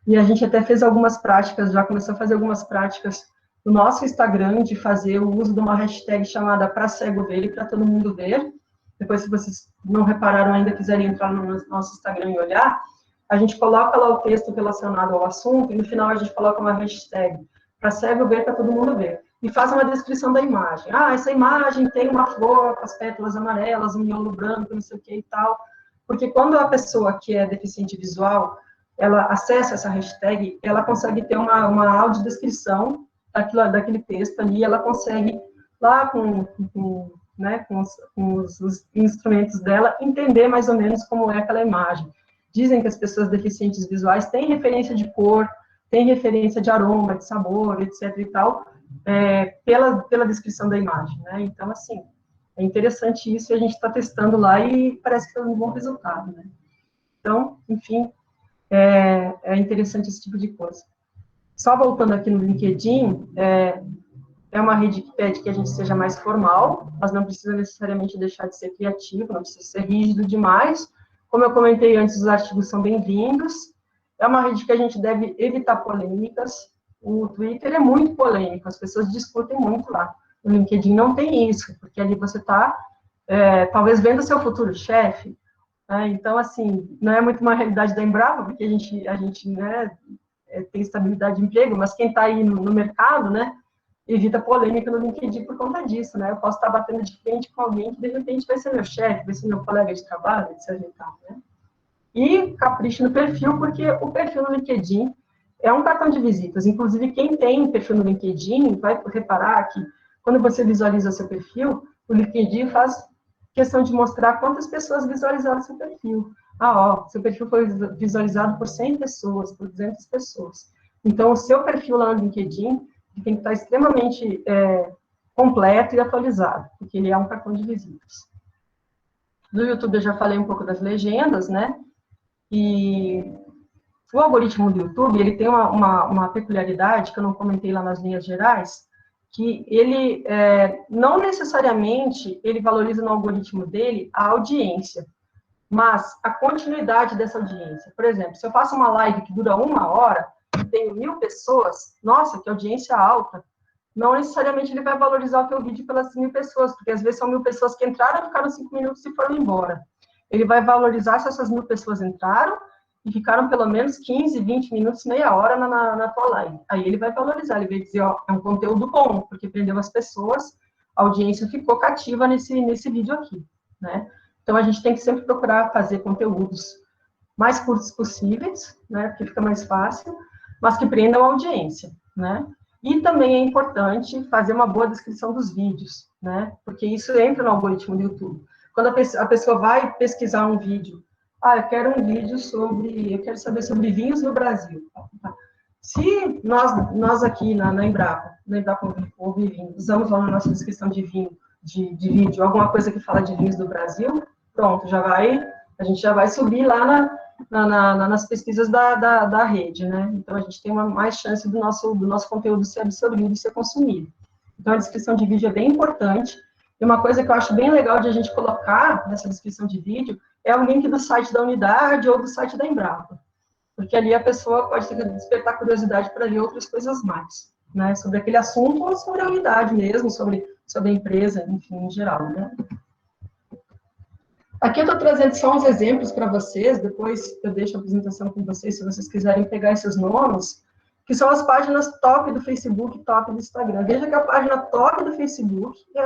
E a gente até fez algumas práticas, já começou a fazer algumas práticas no nosso Instagram, de fazer o uso de uma hashtag chamada Pra Cego Ver e Pra Todo Mundo Ver. Depois, se vocês não repararam ainda, quiserem entrar no nosso Instagram e olhar, a gente coloca lá o texto relacionado ao assunto, e no final a gente coloca uma hashtag Pra Cego Ver, Pra Todo Mundo Ver. E faz uma descrição da imagem. Ah, essa imagem tem uma flor com as pétalas amarelas, um miolo branco, não sei o que e tal. Porque quando a pessoa que é deficiente visual, ela acessa essa hashtag, ela consegue ter uma audiodescrição daquele texto ali, ela consegue, lá com os instrumentos dela, entender mais ou menos como é aquela imagem. Dizem que as pessoas deficientes visuais têm referência de cor, têm referência de aroma, de sabor, etc. e tal, pela descrição da imagem, né? Então, assim, é interessante isso, e a gente está testando lá e parece que está dando um bom resultado, né? Então, enfim, é interessante esse tipo de coisa. Só voltando aqui no LinkedIn, é uma rede que pede que a gente seja mais formal, mas não precisa necessariamente deixar de ser criativo, não precisa ser rígido demais. Como eu comentei antes, os artigos são bem-vindos. É uma rede que a gente deve evitar polêmicas. O Twitter é muito polêmico, as pessoas discutem muito lá. O LinkedIn não tem isso, porque ali você está, talvez, vendo o seu futuro chefe. Né? Então, assim, não é muito uma realidade da Embrapa, porque a gente né, tem estabilidade de emprego, mas quem está aí no mercado, né, evita polêmica no LinkedIn por conta disso, né? Eu posso estar batendo de frente com alguém que, de repente, vai ser meu chefe, vai ser meu colega de trabalho, etc. e tal, né? E capricho no perfil, porque o perfil no LinkedIn é um cartão de visitas. Inclusive, quem tem perfil no LinkedIn vai reparar que, quando você visualiza seu perfil, o LinkedIn faz questão de mostrar quantas pessoas visualizaram seu perfil. Seu perfil foi visualizado por 100 pessoas, por 200 pessoas. Então, o seu perfil lá no LinkedIn tem que estar extremamente completo e atualizado, porque ele é um cartão de visitas. No YouTube eu já falei um pouco das legendas, né? E o algoritmo do YouTube, ele tem uma peculiaridade, que eu não comentei lá nas linhas gerais, que ele, não necessariamente, ele valoriza no algoritmo dele a audiência, mas a continuidade dessa audiência. Por exemplo, se eu faço uma live que dura 1 hora, e tenho 1000 pessoas, nossa, que audiência alta, não necessariamente ele vai valorizar o teu vídeo pelas 1000 pessoas, porque às vezes são 1000 pessoas que entraram, ficaram 5 minutos e foram embora. Ele vai valorizar se essas 1000 pessoas entraram e ficaram pelo menos 15, 20 minutos, meia hora na tua live. Aí ele vai valorizar, ele vai dizer, ó, é um conteúdo bom, porque prendeu as pessoas, a audiência ficou cativa nesse vídeo aqui, né? Então, a gente tem que sempre procurar fazer conteúdos mais curtos possíveis, né? Porque fica mais fácil, mas que prendam a audiência, né? E também é importante fazer uma boa descrição dos vídeos, né? Porque isso entra no algoritmo do YouTube. Quando a pessoa vai pesquisar um vídeo, eu quero um vídeo eu quero saber sobre vinhos no Brasil. Se nós aqui na Embrapa Ouve Vinho, usamos lá na nossa descrição de vinho, de vídeo, alguma coisa que fala de vinhos do Brasil, pronto, a gente já vai subir lá nas pesquisas da rede, né? Então, a gente tem mais chance do nosso conteúdo ser absorvido e ser consumido. Então, a descrição de vídeo é bem importante. E uma coisa que eu acho bem legal de a gente colocar nessa descrição de vídeo é o link do site da unidade ou do site da Embrapa. Porque ali a pessoa pode despertar curiosidade para ler outras coisas mais, né? Sobre aquele assunto ou sobre a unidade mesmo, sobre a empresa, enfim, em geral, né? Aqui eu estou trazendo só uns exemplos para vocês, depois eu deixo a apresentação com vocês, se vocês quiserem pegar esses nomes, que são as páginas top do Facebook, top do Instagram. Veja que a página top do Facebook é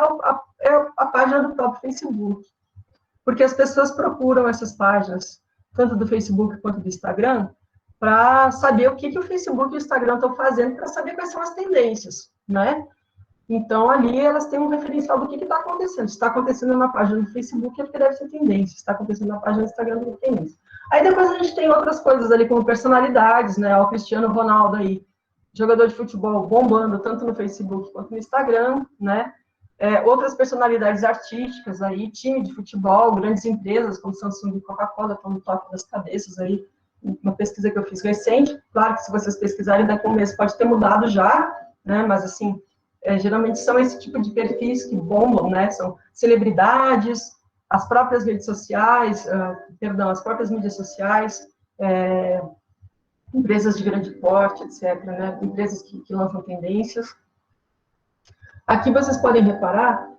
a página do top Facebook. Porque as pessoas procuram essas páginas, tanto do Facebook quanto do Instagram, para saber o que o Facebook e o Instagram estão fazendo, para saber quais são as tendências, né? Então, ali elas têm um referencial do que está acontecendo. Se está acontecendo na página do Facebook, é porque deve ser tendência. Se está acontecendo na página do Instagram, deve ser tendência. Aí depois a gente tem outras coisas ali, como personalidades, né? O Cristiano Ronaldo aí, jogador de futebol, bombando, tanto no Facebook quanto no Instagram, né? Outras personalidades artísticas aí, time de futebol, grandes empresas, como Samsung e Coca-Cola, estão no top das cabeças aí. Uma pesquisa que eu fiz recente. Claro que se vocês pesquisarem daqui a um mês pode ter mudado já, né? Mas, assim, geralmente são esse tipo de perfis que bombam, né? São celebridades, as próprias redes sociais, as próprias mídias sociais, empresas de grande porte, etc., né? Empresas que lançam tendências. Aqui vocês podem reparar,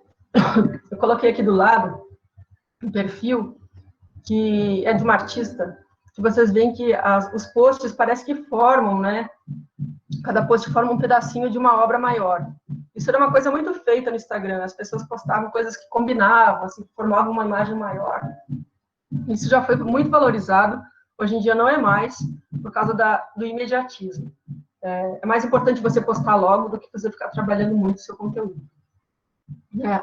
eu coloquei aqui do lado um perfil que é de uma artista, que vocês veem que os posts parece que formam, né? Cada post forma um pedacinho de uma obra maior. Isso era uma coisa muito feita no Instagram. As pessoas postavam coisas que combinavam, assim, que formavam uma imagem maior. Isso já foi muito valorizado. Hoje em dia não é mais, por causa do imediatismo. É mais importante você postar logo do que você ficar trabalhando muito o seu conteúdo.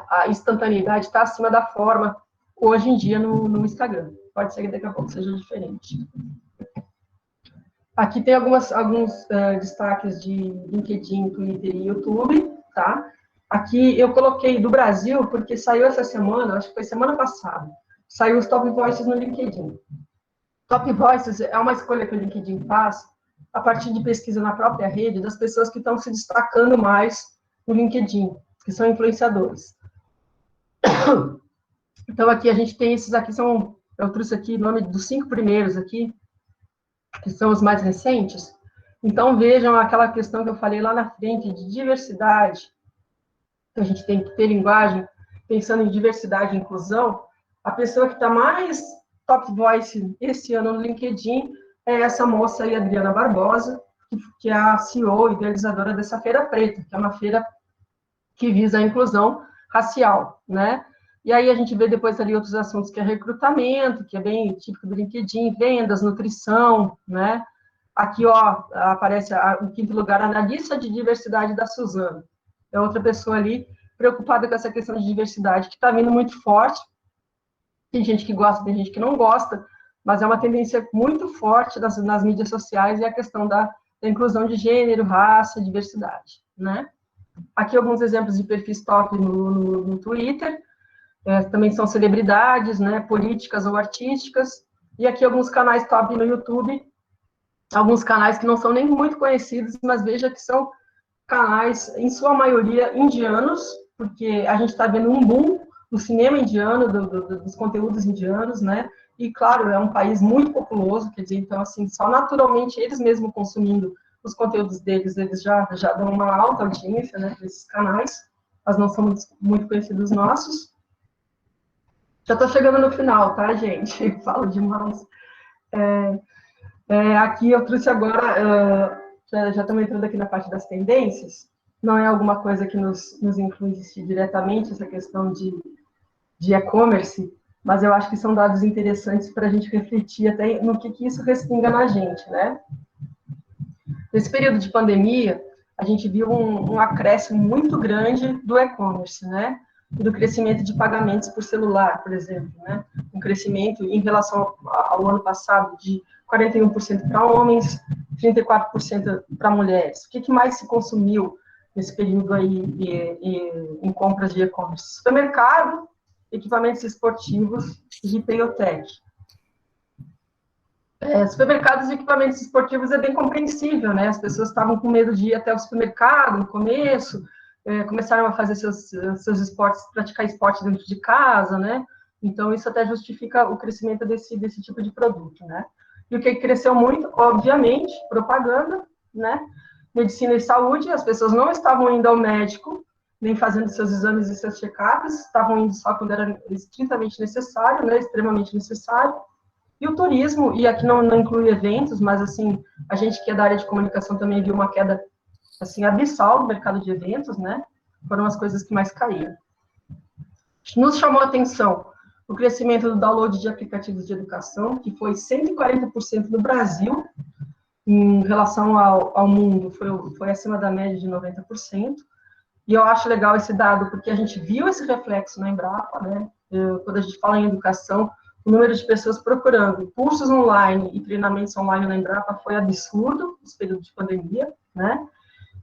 A instantaneidade está acima da forma, hoje em dia, no Instagram. Pode ser que daqui a pouco seja diferente. Aqui tem alguns destaques de LinkedIn, Twitter e YouTube, tá? Aqui eu coloquei do Brasil, porque saiu essa semana, acho que foi semana passada, saiu os Top Voices no LinkedIn. Top Voices é uma escolha que o LinkedIn faz a partir de pesquisa na própria rede das pessoas que estão se destacando mais no LinkedIn, que são influenciadores. Então, aqui a gente tem esses aqui, eu trouxe aqui o nome dos 5 primeiros aqui, que são os mais recentes. Então, vejam aquela questão que eu falei lá na frente, de diversidade. A gente tem que ter linguagem, pensando em diversidade e inclusão. A pessoa que está mais top voice esse ano no LinkedIn é essa moça aí, Adriana Barbosa, que é a CEO e idealizadora dessa Feira Preta, que é uma feira que visa a inclusão racial, né? E aí a gente vê depois ali outros assuntos, que é recrutamento, que é bem típico do LinkedIn, vendas, nutrição, né? Aqui, ó, aparece em 5º lugar, a analista de diversidade da Suzana. É outra pessoa ali preocupada com essa questão de diversidade, que está vindo muito forte. Tem gente que gosta, tem gente que não gosta, mas é uma tendência muito forte nas mídias sociais, e a questão da inclusão de gênero, raça, diversidade, né? Aqui alguns exemplos de perfis top no Twitter. Também são celebridades, né, políticas ou artísticas, e aqui alguns canais top no YouTube, alguns canais que não são nem muito conhecidos, mas veja que são canais, em sua maioria, indianos, porque a gente está vendo um boom no cinema indiano, dos conteúdos indianos, né, e claro, é um país muito populoso, quer dizer, então, assim, só naturalmente eles mesmos consumindo os conteúdos deles, eles já dão uma alta audiência, né, desses canais, mas não são muito conhecidos nossos. Já estou chegando no final, tá, gente? Falo demais. Aqui eu trouxe agora, já estamos entrando aqui na parte das tendências. não é alguma coisa que nos influencia diretamente, essa questão de e-commerce, mas eu acho que são dados interessantes para a gente refletir até no que isso respinga na gente, né? Nesse período de pandemia, a gente viu um acréscimo muito grande do e-commerce, né? E do crescimento de pagamentos por celular, por exemplo, né? Um crescimento em relação ao ano passado de 41% para homens, 34% para mulheres. O que mais se consumiu nesse período aí em compras de e-commerce? Supermercado, equipamentos esportivos e retail tech. Supermercados e equipamentos esportivos é bem compreensível, né? As pessoas estavam com medo de ir até o supermercado no começo, começaram a fazer seus esportes, praticar esporte dentro de casa, né? Então, isso até justifica o crescimento desse tipo de produto, né? E o que cresceu muito, obviamente, propaganda, né? Medicina e saúde, as pessoas não estavam indo ao médico, nem fazendo seus exames e seus check-ups, estavam indo só quando era estritamente necessário, né? Extremamente necessário. E o turismo, e aqui não inclui eventos, mas, assim, a gente que é da área de comunicação também viu uma queda, assim, abissal no mercado de eventos, né? Foram as coisas que mais caíram. Nos chamou a atenção o crescimento do download de aplicativos de educação, que foi 140% no Brasil, em relação ao mundo, foi acima da média de 90%. E eu acho legal esse dado, porque a gente viu esse reflexo na Embrapa, né? Quando a gente fala em educação, o número de pessoas procurando cursos online e treinamentos online na Embrapa foi absurdo nesse período de pandemia, né?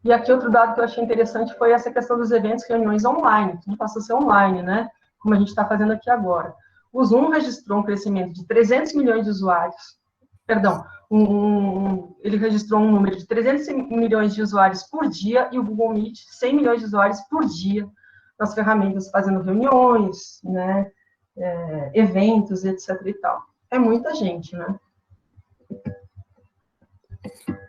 E aqui outro dado que eu achei interessante foi essa questão dos eventos, reuniões online, que passou a ser online, né? Como a gente está fazendo aqui agora. O Zoom registrou um crescimento de 300 milhões de usuários, perdão, ele registrou um número de 300 milhões de usuários por dia e o Google Meet 100 milhões de usuários por dia nas ferramentas, fazendo reuniões, né? Eventos, etc. e tal. É muita gente, né?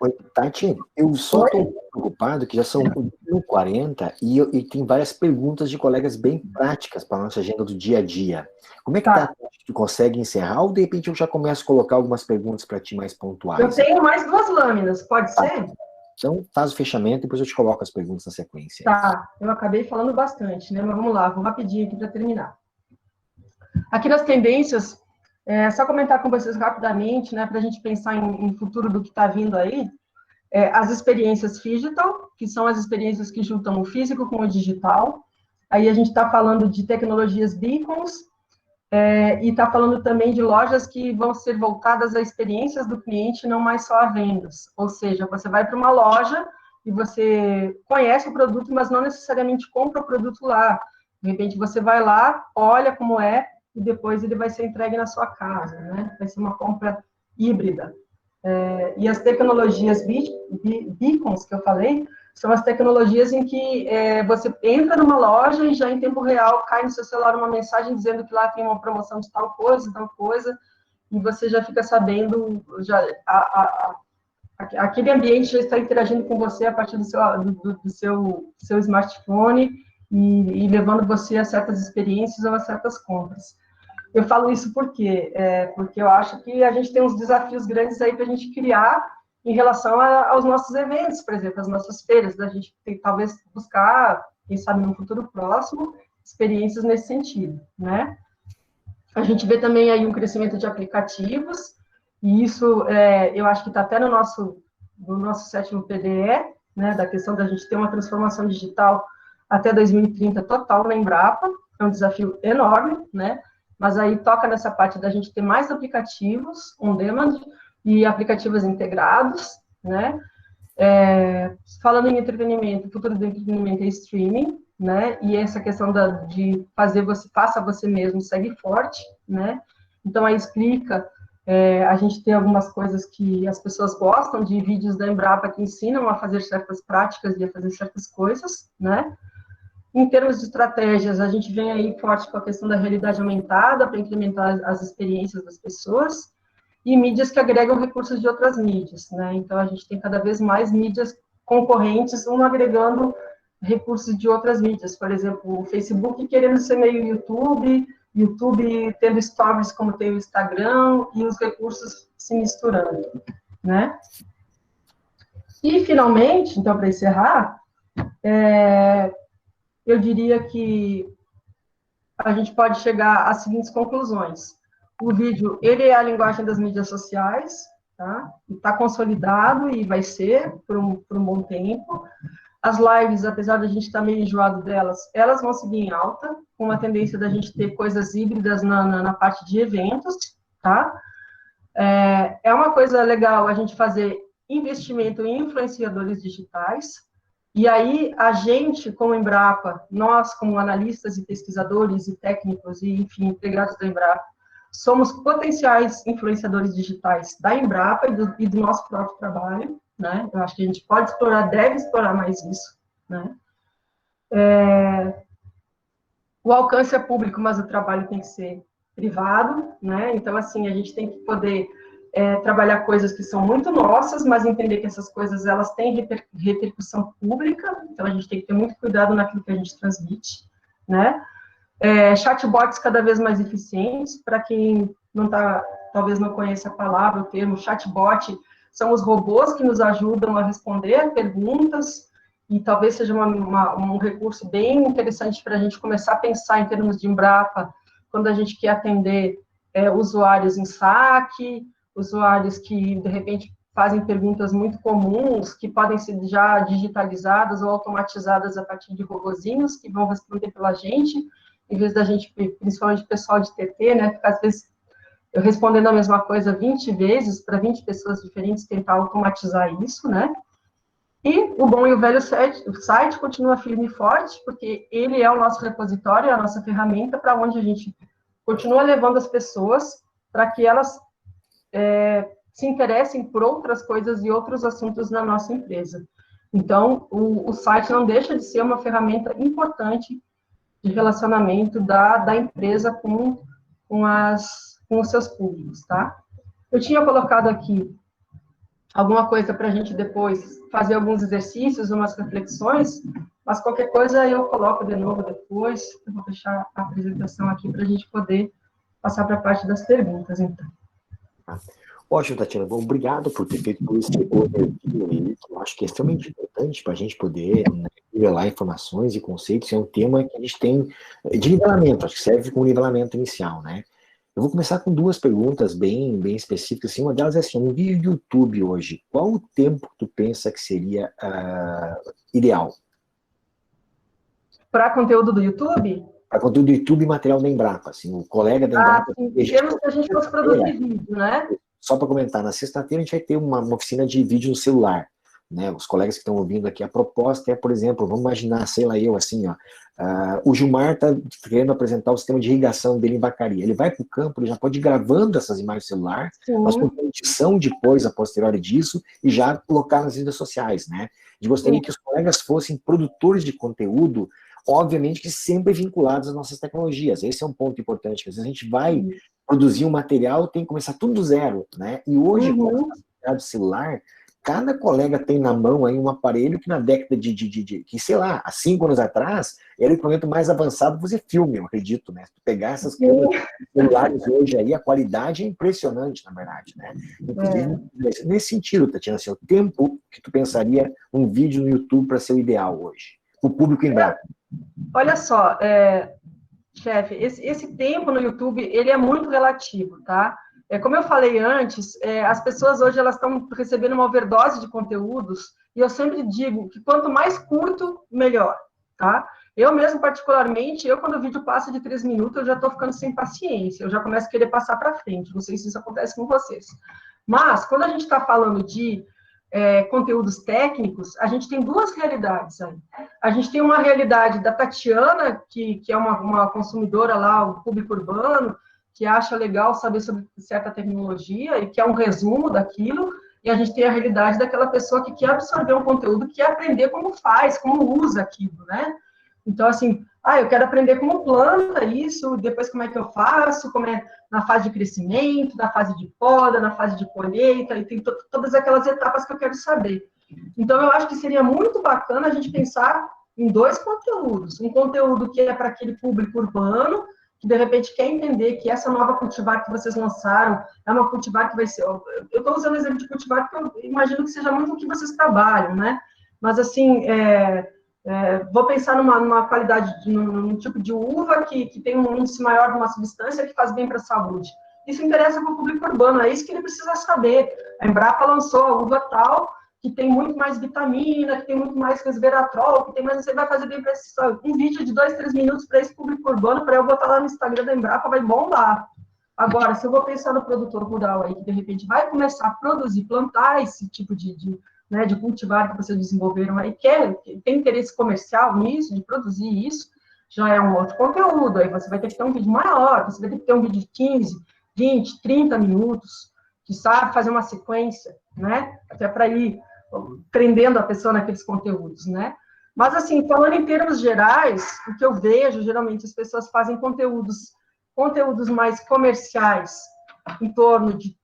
Oi, Tati, eu só estou preocupado que já são 1h40 e tem várias perguntas de colegas bem práticas para a nossa agenda do dia a dia. Como é que tá? Tu consegue encerrar ou de repente eu já começo a colocar algumas perguntas para ti mais pontuais? Eu tenho mais 2 lâminas, pode ser? Então faz o fechamento e depois eu te coloco as perguntas na sequência. Tá, eu acabei falando bastante, né? Mas vamos lá, vou rapidinho aqui para terminar. Aqui nas tendências, só comentar com vocês rapidamente, né, para a gente pensar em futuro do que está vindo aí, as experiências digital, que são as experiências que juntam o físico com o digital. Aí a gente está falando de tecnologias beacons, e está falando também de lojas que vão ser voltadas a experiências do cliente, não mais só a vendas. Ou seja, você vai para uma loja e você conhece o produto, mas não necessariamente compra o produto lá. De repente, você vai lá, olha como é, e depois ele vai ser entregue na sua casa, né? Vai ser uma compra híbrida. E as tecnologias beacons, que eu falei, são as tecnologias em que você entra numa loja e já em tempo real cai no seu celular uma mensagem dizendo que lá tem uma promoção de tal coisa, e você já fica sabendo, aquele ambiente já está interagindo com você a partir do seu smartphone e levando você a certas experiências ou a certas compras. Eu falo isso por quê? Porque eu acho que a gente tem uns desafios grandes aí para a gente criar em relação aos nossos eventos, por exemplo, as nossas feiras, da gente tem, talvez buscar, quem sabe no futuro próximo, experiências nesse sentido, né? A gente vê também aí um crescimento de aplicativos, e isso eu acho que está até no nosso 7º PDE, né, da questão da gente ter uma transformação digital até 2030 total na Embrapa, é um desafio enorme, né? Mas aí toca nessa parte da gente ter mais aplicativos on-demand e aplicativos integrados, né? Falando em entretenimento, o futuro do entretenimento é streaming, né? E essa questão de faça você mesmo segue forte, né? Então, aí explica, a gente tem algumas coisas que as pessoas gostam de vídeos da Embrapa que ensinam a fazer certas práticas e a fazer certas coisas, né? Em termos de estratégias, a gente vem aí forte com a questão da realidade aumentada para incrementar as experiências das pessoas e mídias que agregam recursos de outras mídias, né? Então, a gente tem cada vez mais mídias concorrentes, agregando recursos de outras mídias. Por exemplo, o Facebook querendo ser meio YouTube tendo stories como tem o Instagram e os recursos se misturando, né? E, finalmente, então, para encerrar, eu diria que a gente pode chegar às seguintes conclusões. O vídeo, ele é a linguagem das mídias sociais, tá? Está consolidado e vai ser por um bom tempo. As lives, apesar de a gente estar meio enjoado delas, elas vão seguir em alta, com a tendência da gente ter coisas híbridas na parte de eventos, tá? É uma coisa legal a gente fazer investimento em influenciadores digitais, e aí a gente, como Embrapa, nós como analistas e pesquisadores e técnicos e, enfim, integrados da Embrapa, somos potenciais influenciadores digitais da Embrapa e do nosso próprio trabalho, né? Eu acho que a gente pode explorar, deve explorar mais isso, né? O alcance é público, mas o trabalho tem que ser privado, né? Então, assim, a gente tem que poder trabalhar coisas que são muito nossas, mas entender que essas coisas, elas têm repercussão pública, então a gente tem que ter muito cuidado naquilo que a gente transmite, né? Chatbots cada vez mais eficientes, para quem não tá, talvez não conheça a palavra, o termo chatbot, são os robôs que nos ajudam a responder perguntas, e talvez seja um recurso bem interessante para a gente começar a pensar em termos de Embrapa, quando a gente quer atender usuários em saque, usuários que, de repente, fazem perguntas muito comuns, que podem ser já digitalizadas ou automatizadas a partir de robozinhos que vão responder pela gente, em vez da gente, principalmente pessoal de TT, né, ficar, às vezes, eu respondendo a mesma coisa 20 vezes para 20 pessoas diferentes, tentar automatizar isso, né? E o bom e o velho site continua firme e forte, porque ele é o nosso repositório, é a nossa ferramenta para onde a gente continua levando as pessoas para que elas se interessem por outras coisas e outros assuntos na nossa empresa. Então, o site não deixa de ser uma ferramenta importante de relacionamento da empresa com os seus públicos, tá? Eu tinha colocado aqui alguma coisa para a gente depois fazer alguns exercícios, umas reflexões, mas qualquer coisa eu coloco de novo depois. Eu vou deixar a apresentação aqui para a gente poder passar para a parte das perguntas, então. Ótimo, Tatiana. Bom, obrigado por ter feito todo esse overview aí, que eu acho que é extremamente importante para a gente poder, né, nivelar informações e conceitos. É um tema que a gente tem de nivelamento, acho que serve como nivelamento inicial, né? Eu vou começar com duas perguntas bem específicas. Assim, uma delas é assim, um vídeo do YouTube hoje, qual o tempo que tu pensa que seria ideal? Para conteúdo do YouTube? Para conteúdo do YouTube e material da Embrapa, assim, o colega da Embrapa... Sim, temos que a gente fosse produzir vídeo, né? Só para comentar, na sexta-feira a gente vai ter uma oficina de vídeo no celular, né? Os colegas que estão ouvindo aqui, a proposta é, por exemplo, vamos imaginar, sei lá, eu assim, ó, o Gilmar está querendo apresentar o sistema de irrigação dele em Vacaria. Ele vai para o campo, ele já pode ir gravando essas imagens no celular, nós podemos ter edição depois, a posteriori disso, e já colocar nas redes sociais, né? A gente gostaria que os colegas fossem produtores de conteúdo, obviamente que sempre vinculados às nossas tecnologias. Esse é um ponto importante, que às vezes a gente vai produzir um material, tem que começar tudo do zero, né? E hoje, com a facilidade do celular, cada colega tem na mão aí um aparelho que na década que, sei lá, há 5 anos atrás, era o equipamento mais avançado para fazer filme, eu acredito, né? Pegar essas câmeras celulares hoje aí, a qualidade é impressionante, na verdade, né? Inclusive, nesse sentido, Tatiana, assim, o tempo que tu pensaria um vídeo no YouTube para ser o ideal hoje, o público em Embrapa? Olha só, chefe, esse tempo no YouTube, ele é muito relativo, tá? Como eu falei antes, as pessoas hoje elas estão recebendo uma overdose de conteúdos, e eu sempre digo que quanto mais curto, melhor, tá? Eu mesmo, particularmente, quando o vídeo passa de 3 minutos, eu já estou ficando sem paciência, eu já começo a querer passar para frente, não sei se isso acontece com vocês. Mas, quando a gente está falando de conteúdos técnicos, a gente tem duas realidades aí. A gente tem uma realidade da Tatiana, que é uma consumidora lá, o público urbano, que acha legal saber sobre certa tecnologia e que é um resumo daquilo, e a gente tem a realidade daquela pessoa que quer absorver um conteúdo, que quer aprender como faz, como usa aquilo, né? Então, assim, eu quero aprender como planta isso, depois como é que eu faço, como é na fase de crescimento, na fase de poda, na fase de colheita, e tem todas aquelas etapas que eu quero saber. Então, eu acho que seria muito bacana a gente pensar em dois conteúdos. Um conteúdo que é para aquele público urbano, que de repente quer entender que essa nova cultivar que vocês lançaram é uma cultivar que vai ser... Eu estou usando o exemplo de cultivar porque eu imagino que seja muito o que vocês trabalham, né? Mas, assim, Vou pensar numa qualidade, num tipo de uva que tem um índice maior de uma substância que faz bem para a saúde. Isso interessa para o público urbano, é isso que ele precisa saber. A Embrapa lançou a uva tal, que tem muito mais vitamina, que tem muito mais resveratrol, que tem mais... Você vai fazer bem para esse... Um vídeo de 2, 3 minutos para esse público urbano, para eu botar lá no Instagram da Embrapa, vai bombar. Agora, se eu vou pensar no produtor rural aí, que de repente vai começar a produzir, plantar esse tipo de cultivar que vocês desenvolveram aí, tem interesse comercial nisso, de produzir isso, já é um outro conteúdo, aí você vai ter que ter um vídeo maior, você vai ter que ter um vídeo de 15, 20, 30 minutos, que sabe fazer uma sequência, né, até para ir prendendo a pessoa naqueles conteúdos, né. Mas, assim, falando em termos gerais, o que eu vejo, geralmente, as pessoas fazem conteúdos mais comerciais, em torno de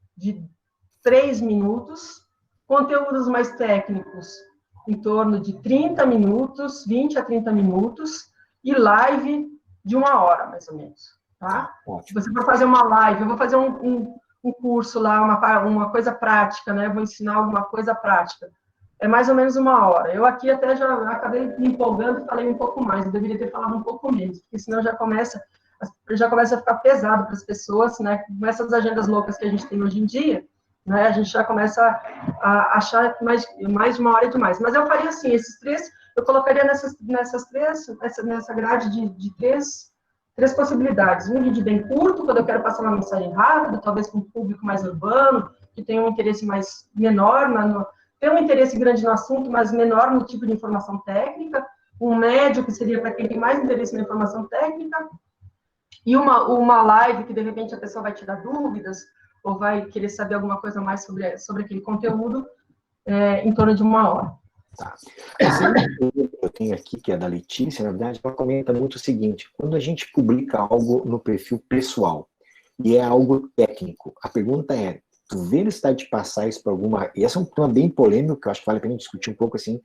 3 minutos, conteúdos mais técnicos, em torno de 30 minutos, 20 a 30 minutos, e live de 1 hora, mais ou menos, tá? Se você for fazer uma live, eu vou fazer um curso lá, uma coisa prática, né? Eu vou ensinar alguma coisa prática. É mais ou menos 1 hora. Eu aqui até já acabei me empolgando e falei um pouco mais, eu deveria ter falado um pouco menos, porque senão já começa a ficar pesado para as pessoas, né? Com essas agendas loucas que a gente tem hoje em dia, né? A gente já começa a achar que mais de 1 hora é demais. Mas eu faria assim, esses 3, eu colocaria nessa grade de três possibilidades. Um vídeo bem curto, quando eu quero passar uma mensagem rápida, talvez com um público mais urbano, que tem um interesse menor, tem um interesse grande no assunto, mas menor no tipo de informação técnica. Um médio, que seria para quem tem mais interesse na informação técnica. E uma live que, de repente, a pessoa vai tirar dúvidas, ou vai querer saber alguma coisa mais sobre aquele conteúdo, em torno de 1 hora. Tá. Eu tenho aqui, que é da Letícia, na verdade, ela comenta muito o seguinte: quando a gente publica algo no perfil pessoal, e é algo técnico, a pergunta é, tu vê necessidade de passar isso para alguma... E esse é um tema bem polêmico, que eu acho que vale a pena discutir um pouco, assim,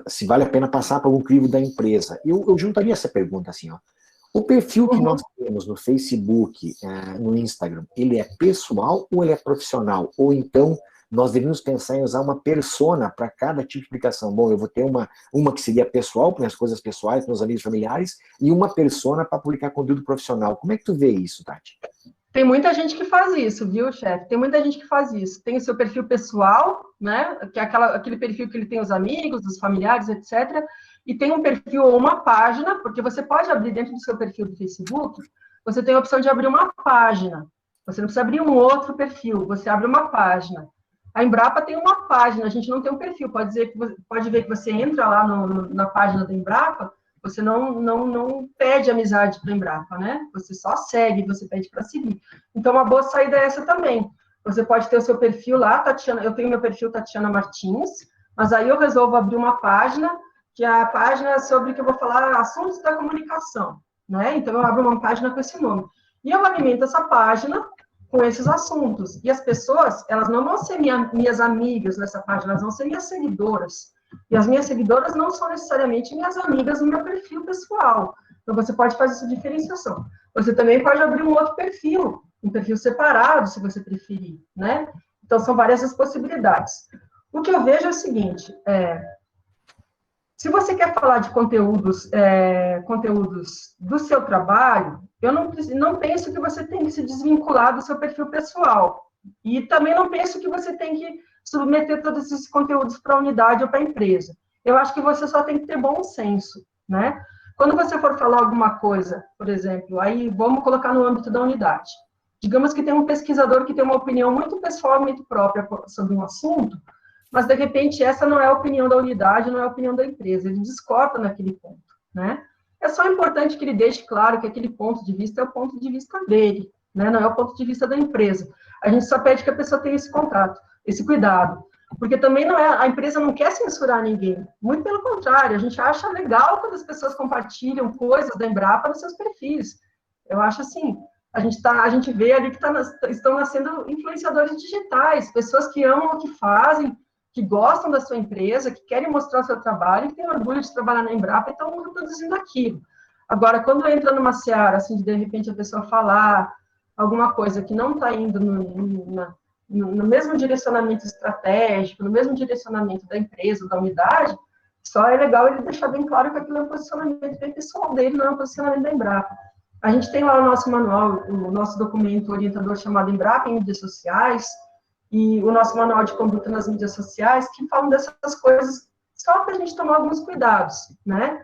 se vale a pena passar para algum crivo da empresa. Eu juntaria essa pergunta assim, ó. O perfil que nós temos no Facebook, no Instagram, ele é pessoal ou ele é profissional? Ou então nós deveríamos pensar em usar uma persona para cada tipo de publicação? Bom, eu vou ter uma que seria pessoal, para as coisas pessoais, para os amigos familiares, e uma persona para publicar conteúdo profissional. Como é que tu vê isso, Tati? Tem muita gente que faz isso, viu, chefe? Tem muita gente que faz isso. Tem o seu perfil pessoal, né? Que é aquele perfil que ele tem os amigos, os familiares, etc., e tem um perfil ou uma página, porque você pode abrir dentro do seu perfil do Facebook, você tem a opção de abrir uma página. Você não precisa abrir um outro perfil, você abre uma página. A Embrapa tem uma página, a gente não tem um perfil. Pode ver que você entra lá na página da Embrapa, você não pede amizade para a Embrapa, né? Você só segue, você pede para seguir. Então, uma boa saída é essa também. Você pode ter o seu perfil lá, Tatiana, eu tenho meu perfil Tatiana Martins, mas aí eu resolvo abrir uma página, que é a página sobre que eu vou falar assuntos da comunicação, né? Então, eu abro uma página com esse nome. E eu alimento essa página com esses assuntos. E as pessoas, elas não vão ser minhas amigas nessa página, elas vão ser minhas seguidoras. E as minhas seguidoras não são necessariamente minhas amigas no meu perfil pessoal. Então, você pode fazer essa diferenciação. Você também pode abrir um outro perfil, um perfil separado, se você preferir, né? Então, são várias as possibilidades. O que eu vejo é o seguinte, se você quer falar de conteúdos do seu trabalho, eu não penso que você tem que se desvincular do seu perfil pessoal. E também não penso que você tem que submeter todos esses conteúdos para a unidade ou para a empresa. Eu acho que você só tem que ter bom senso, né? Quando você for falar alguma coisa, por exemplo, aí vamos colocar no âmbito da unidade. Digamos que tem um pesquisador que tem uma opinião muito pessoal, muito própria sobre um assunto, mas, de repente, essa não é a opinião da unidade, não é a opinião da empresa. Ele discorda naquele ponto, né? É só importante que ele deixe claro que aquele ponto de vista é o ponto de vista dele, né? Não é o ponto de vista da empresa. A gente só pede que a pessoa tenha esse contato, esse cuidado. Porque também a empresa não quer censurar ninguém. Muito pelo contrário, a gente acha legal quando as pessoas compartilham coisas da Embrapa nos seus perfis. Eu acho assim, a gente vê ali que estão nascendo influenciadores digitais, pessoas que amam o que fazem, que gostam da sua empresa, que querem mostrar o seu trabalho, que têm orgulho de trabalhar na Embrapa e estão reproduzindo aquilo. Agora, quando entra numa seara, assim, de repente a pessoa falar alguma coisa que não está indo no mesmo direcionamento estratégico, no mesmo direcionamento da empresa, da unidade, Só é legal ele deixar bem claro que aquilo é um posicionamento bem pessoal dele, não é um posicionamento da Embrapa. A gente tem lá o nosso manual, o nosso documento orientador chamado Embrapa em mídias sociais, e o nosso manual de conduta nas mídias sociais, que falam dessas coisas só para a gente tomar alguns cuidados, né?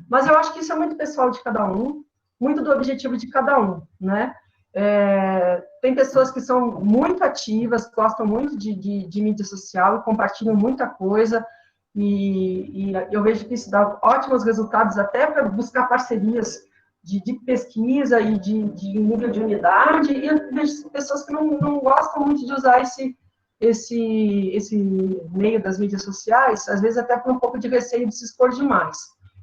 Mas eu acho que isso é muito pessoal de cada um, muito do objetivo de cada um, né? Tem pessoas que são muito ativas, gostam muito de mídia social, compartilham muita coisa, e eu vejo que isso dá ótimos resultados até para buscar parcerias de pesquisa e de nível de unidade, e eu vejo pessoas que não gostam muito de usar esse meio das mídias sociais, às vezes até por um pouco de receio de se expor demais.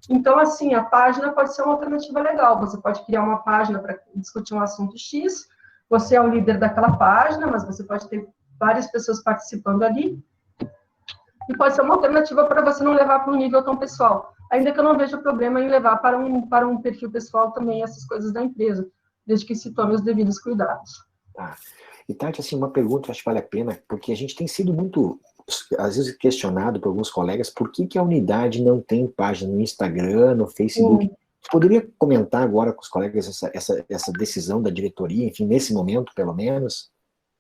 Então, assim, a página pode ser uma alternativa legal, você pode criar uma página para discutir um assunto X, você é o líder daquela página, mas você pode ter várias pessoas participando ali, e pode ser uma alternativa para você não levar para um nível tão pessoal. Ainda que eu não veja problema em levar para um perfil pessoal também essas coisas da empresa, desde que se tome os devidos cuidados. E, Tati, assim, uma pergunta, acho que vale a pena, porque a gente tem sido muito, às vezes, questionado por alguns colegas, por que a unidade não tem página no Instagram, no Facebook? Você poderia comentar agora com os colegas essa decisão da diretoria, enfim, nesse momento, pelo menos?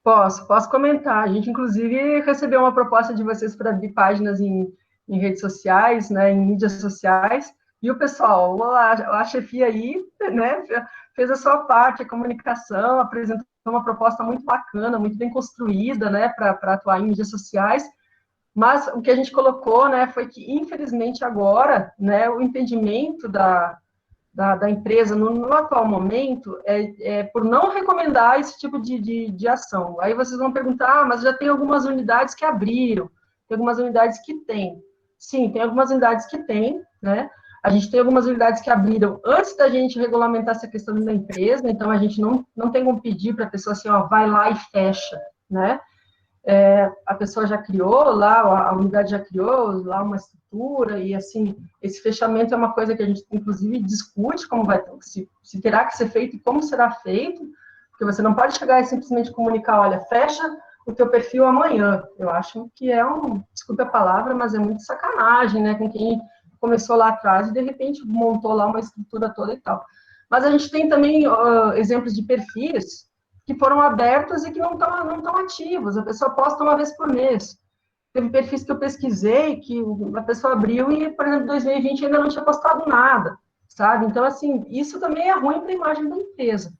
Posso comentar. A gente, inclusive, recebeu uma proposta de vocês para abrir páginas em redes sociais, né, em mídias sociais, e o pessoal, a chefia aí, né, fez a sua parte, a comunicação, apresentou uma proposta muito bacana, muito bem construída, né, para atuar em mídias sociais, mas o que a gente colocou, né, foi que, infelizmente, agora, né, o entendimento da empresa no atual momento é por não recomendar esse tipo de ação. Aí vocês vão perguntar, mas já tem algumas unidades que abriram, tem algumas unidades que tem. Sim, tem algumas unidades que tem, né? A gente tem algumas unidades que abriram antes da gente regulamentar essa questão da empresa, então a gente não tem como pedir para a pessoa assim, ó, vai lá e fecha, né? A pessoa já criou lá, a unidade já criou lá uma estrutura, e assim, esse fechamento é uma coisa que a gente, inclusive, discute como vai, se terá que ser feito e como será feito, porque você não pode chegar e simplesmente comunicar, olha, fecha o teu perfil amanhã. Eu acho que desculpe a palavra, mas é muito sacanagem, né, com quem começou lá atrás e, de repente, montou lá uma estrutura toda e tal. Mas a gente tem também exemplos de perfis que foram abertos e que não estão ativos. A pessoa posta uma vez por mês. Teve perfis que eu pesquisei que a pessoa abriu e, por exemplo, em 2020 ainda não tinha postado nada, sabe? Então, assim, isso também é ruim para a imagem da empresa.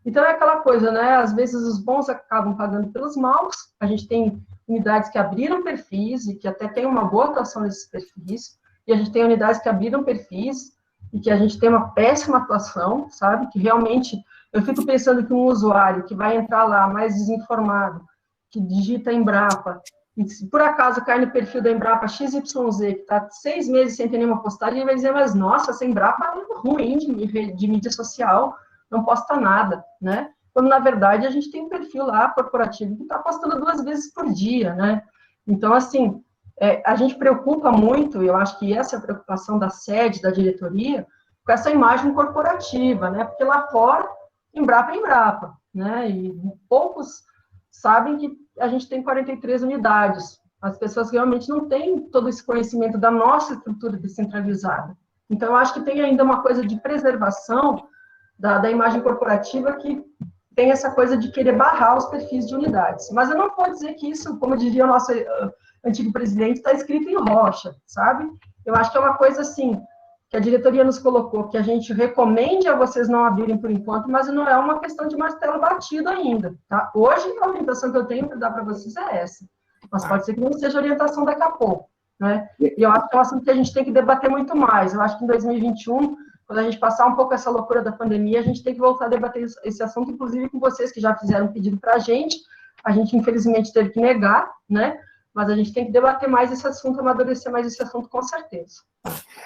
Então, é aquela coisa, né? Às vezes os bons acabam pagando pelos maus. A gente tem unidades que abriram perfis e que até tem uma boa atuação nesses perfis. E a gente tem unidades que abriram perfis e que a gente tem uma péssima atuação, sabe? Que realmente eu fico pensando que um usuário que vai entrar lá mais desinformado, que digita Embrapa, e se por acaso cai no perfil da Embrapa XYZ, que está 6 meses sem ter nenhuma postagem, ele vai dizer, mas nossa, essa Embrapa é ruim de mídia social, não posta nada, né? Quando, na verdade, a gente tem um perfil lá corporativo que está postando 2 vezes por dia, né? Então, assim, a gente preocupa muito, eu acho que essa é a preocupação da sede, da diretoria, com essa imagem corporativa, né? Porque lá fora Embrapa é Embrapa, né? E poucos sabem que a gente tem 43 unidades. As pessoas realmente não têm todo esse conhecimento da nossa estrutura descentralizada. Então, eu acho que tem ainda uma coisa de preservação da imagem corporativa que tem essa coisa de querer barrar os perfis de unidades. Mas eu não vou dizer que isso, como diria o nosso antigo presidente, está escrito em rocha, sabe? Eu acho que é uma coisa assim, que a diretoria nos colocou, que a gente recomende a vocês não abrirem por enquanto, mas não é uma questão de martelo batido ainda, tá? Hoje, a orientação que eu tenho para dar para vocês é essa, mas pode ser que não seja orientação daqui a pouco, né? E eu acho que é um assunto que a gente tem que debater muito mais. Eu acho que em 2021, quando a gente passar um pouco essa loucura da pandemia, a gente tem que voltar a debater esse assunto, inclusive com vocês que já fizeram um pedido para a gente, infelizmente, teve que negar, né? Mas a gente tem que debater mais esse assunto, amadurecer mais esse assunto, com certeza.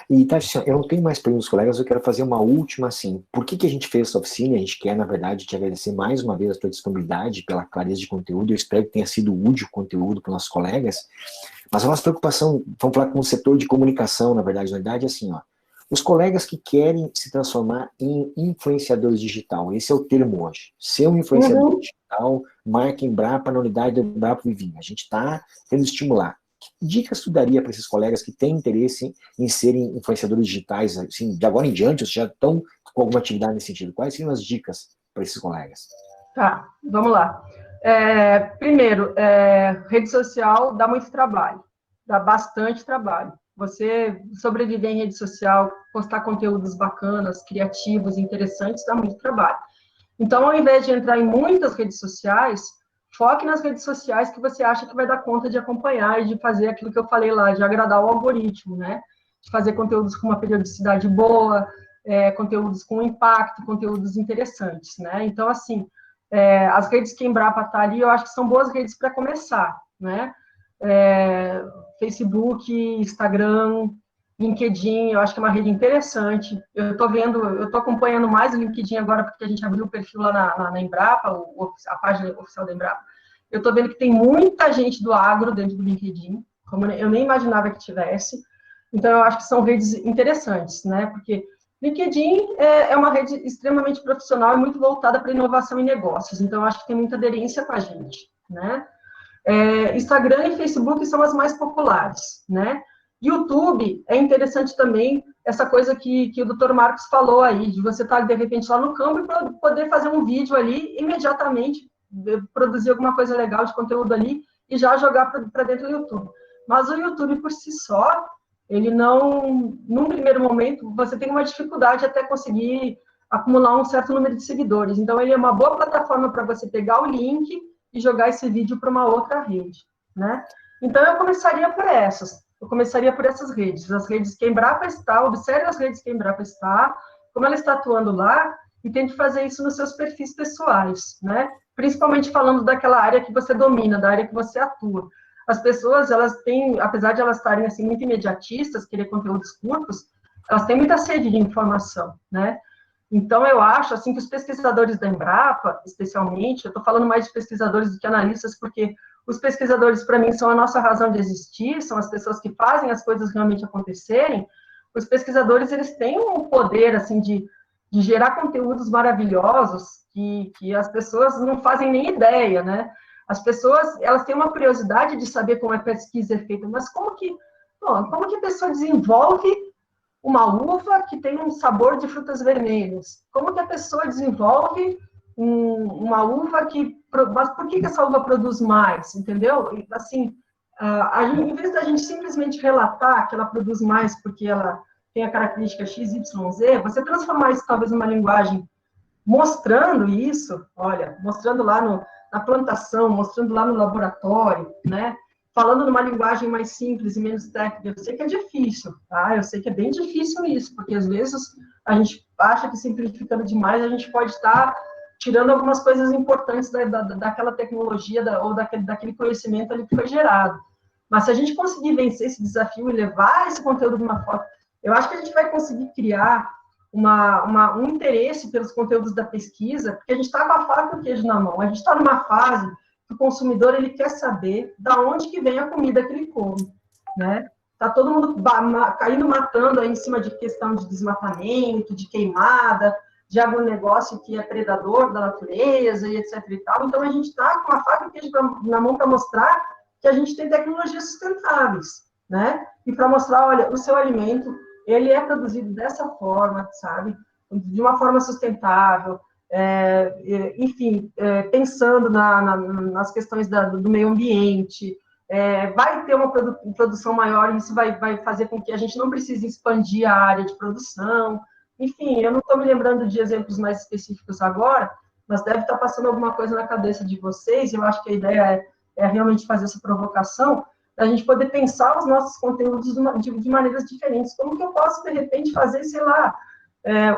E, Tati, eu não tenho mais perguntas, colegas, eu quero fazer uma última, assim, por que a gente fez essa oficina? A gente quer, na verdade, te agradecer mais uma vez a tua disponibilidade, pela clareza de conteúdo, eu espero que tenha sido útil o conteúdo para os nossos colegas, mas a nossa preocupação, vamos falar com o setor de comunicação, na verdade, na verdade, é assim, ó, os colegas que querem se transformar em influenciadores digital, esse é o termo hoje, ser um influenciador digital, marca Embrapa na unidade do Embrapa Vivinho, a gente está querendo estimular. que dicas tu daria para esses colegas que têm interesse em serem influenciadores digitais, assim, de agora em diante, ou já estão com alguma atividade nesse sentido? Quais seriam as dicas para esses colegas? Tá, vamos lá. Primeiro, rede social dá muito trabalho, dá bastante trabalho. Você sobreviver em rede social, postar conteúdos bacanas, criativos, interessantes, dá muito trabalho. Então, ao invés de entrar em muitas redes sociais, foque nas redes sociais que você acha que vai dar conta de acompanhar e de fazer aquilo que eu falei lá, de agradar o algoritmo, né? De fazer conteúdos com uma periodicidade boa, conteúdos com impacto, conteúdos interessantes, né? Então, assim, as redes que a Embrapa está ali, eu acho que são boas redes para começar, né? Facebook, Instagram, LinkedIn, eu acho que é uma rede interessante. Eu estou acompanhando mais o LinkedIn agora, porque a gente abriu o perfil lá na Embrapa, a página oficial da Embrapa. Eu estou vendo que tem muita gente do agro dentro do LinkedIn, como eu nem imaginava que tivesse. Então, eu acho que são redes interessantes, né? Porque LinkedIn é uma rede extremamente profissional e muito voltada para inovação e negócios. Então, eu acho que tem muita aderência com a gente, né? Instagram e Facebook são as mais populares, né? YouTube é interessante também, essa coisa que o Dr. Marcos falou aí, de você estar, de repente, lá no campo e poder fazer um vídeo ali, imediatamente, produzir alguma coisa legal de conteúdo ali e já jogar para dentro do YouTube. Mas o YouTube, por si só, ele não, num primeiro momento, você tem uma dificuldade até conseguir acumular um certo número de seguidores. Então, ele é uma boa plataforma para você pegar o link e jogar esse vídeo para uma outra rede, né? Então, eu começaria por essas. Eu começaria por essas redes. As redes que a Embrapa está, observe as redes que a Embrapa está, como ela está atuando lá, e tente fazer isso nos seus perfis pessoais, né? Principalmente falando daquela área que você domina, da área que você atua. As pessoas, elas têm, apesar de elas estarem assim muito imediatistas, querer conteúdos curtos, elas têm muita sede de informação, né? Então, eu acho assim que os pesquisadores da Embrapa, especialmente, eu estou falando mais de pesquisadores do que analistas, porque os pesquisadores, para mim, são a nossa razão de existir, são as pessoas que fazem as coisas realmente acontecerem. Os pesquisadores, eles têm um poder, assim, de gerar conteúdos maravilhosos que as pessoas não fazem nem ideia, né? As pessoas, elas têm uma curiosidade de saber como a pesquisa é feita, mas como que a pessoa desenvolve uma uva que tem um sabor de frutas vermelhas? Como que a pessoa desenvolve uma uva que... Mas por que essa uva produz mais, entendeu? Assim, em vez da gente simplesmente relatar que ela produz mais porque ela tem a característica XYZ, você transformar isso talvez numa linguagem mostrando isso, olha, mostrando lá na plantação, mostrando lá no laboratório, né? Falando numa linguagem mais simples e menos técnica. Eu sei que é difícil, tá? Eu sei que é bem difícil isso, porque às vezes a gente acha que simplificando demais a gente pode estar tirando algumas coisas importantes daquela tecnologia ou daquele conhecimento ali que foi gerado. Mas se a gente conseguir vencer esse desafio e levar esse conteúdo de uma forma, eu acho que a gente vai conseguir criar um interesse pelos conteúdos da pesquisa, porque a gente está com a faca e o queijo na mão. A gente está numa fase que o consumidor ele quer saber de onde que vem a comida que ele come, né? Está todo mundo caindo matando aí em cima de questão de desmatamento, de queimada, de agronegócio que é predador da natureza e etc. e tal. Então, a gente está com a faca e o queijo na mão para mostrar que a gente tem tecnologias sustentáveis, né? E para mostrar, olha, o seu alimento ele é produzido dessa forma, sabe? De uma forma sustentável, enfim, pensando nas questões do meio ambiente, vai ter uma produção maior, e isso vai fazer com que a gente não precise expandir a área de produção. Enfim, eu não estou me lembrando de exemplos mais específicos agora, mas deve estar passando alguma coisa na cabeça de vocês, e eu acho que a ideia é realmente fazer essa provocação, a gente poder pensar os nossos conteúdos de maneiras diferentes. Como que eu posso, de repente, fazer, sei lá,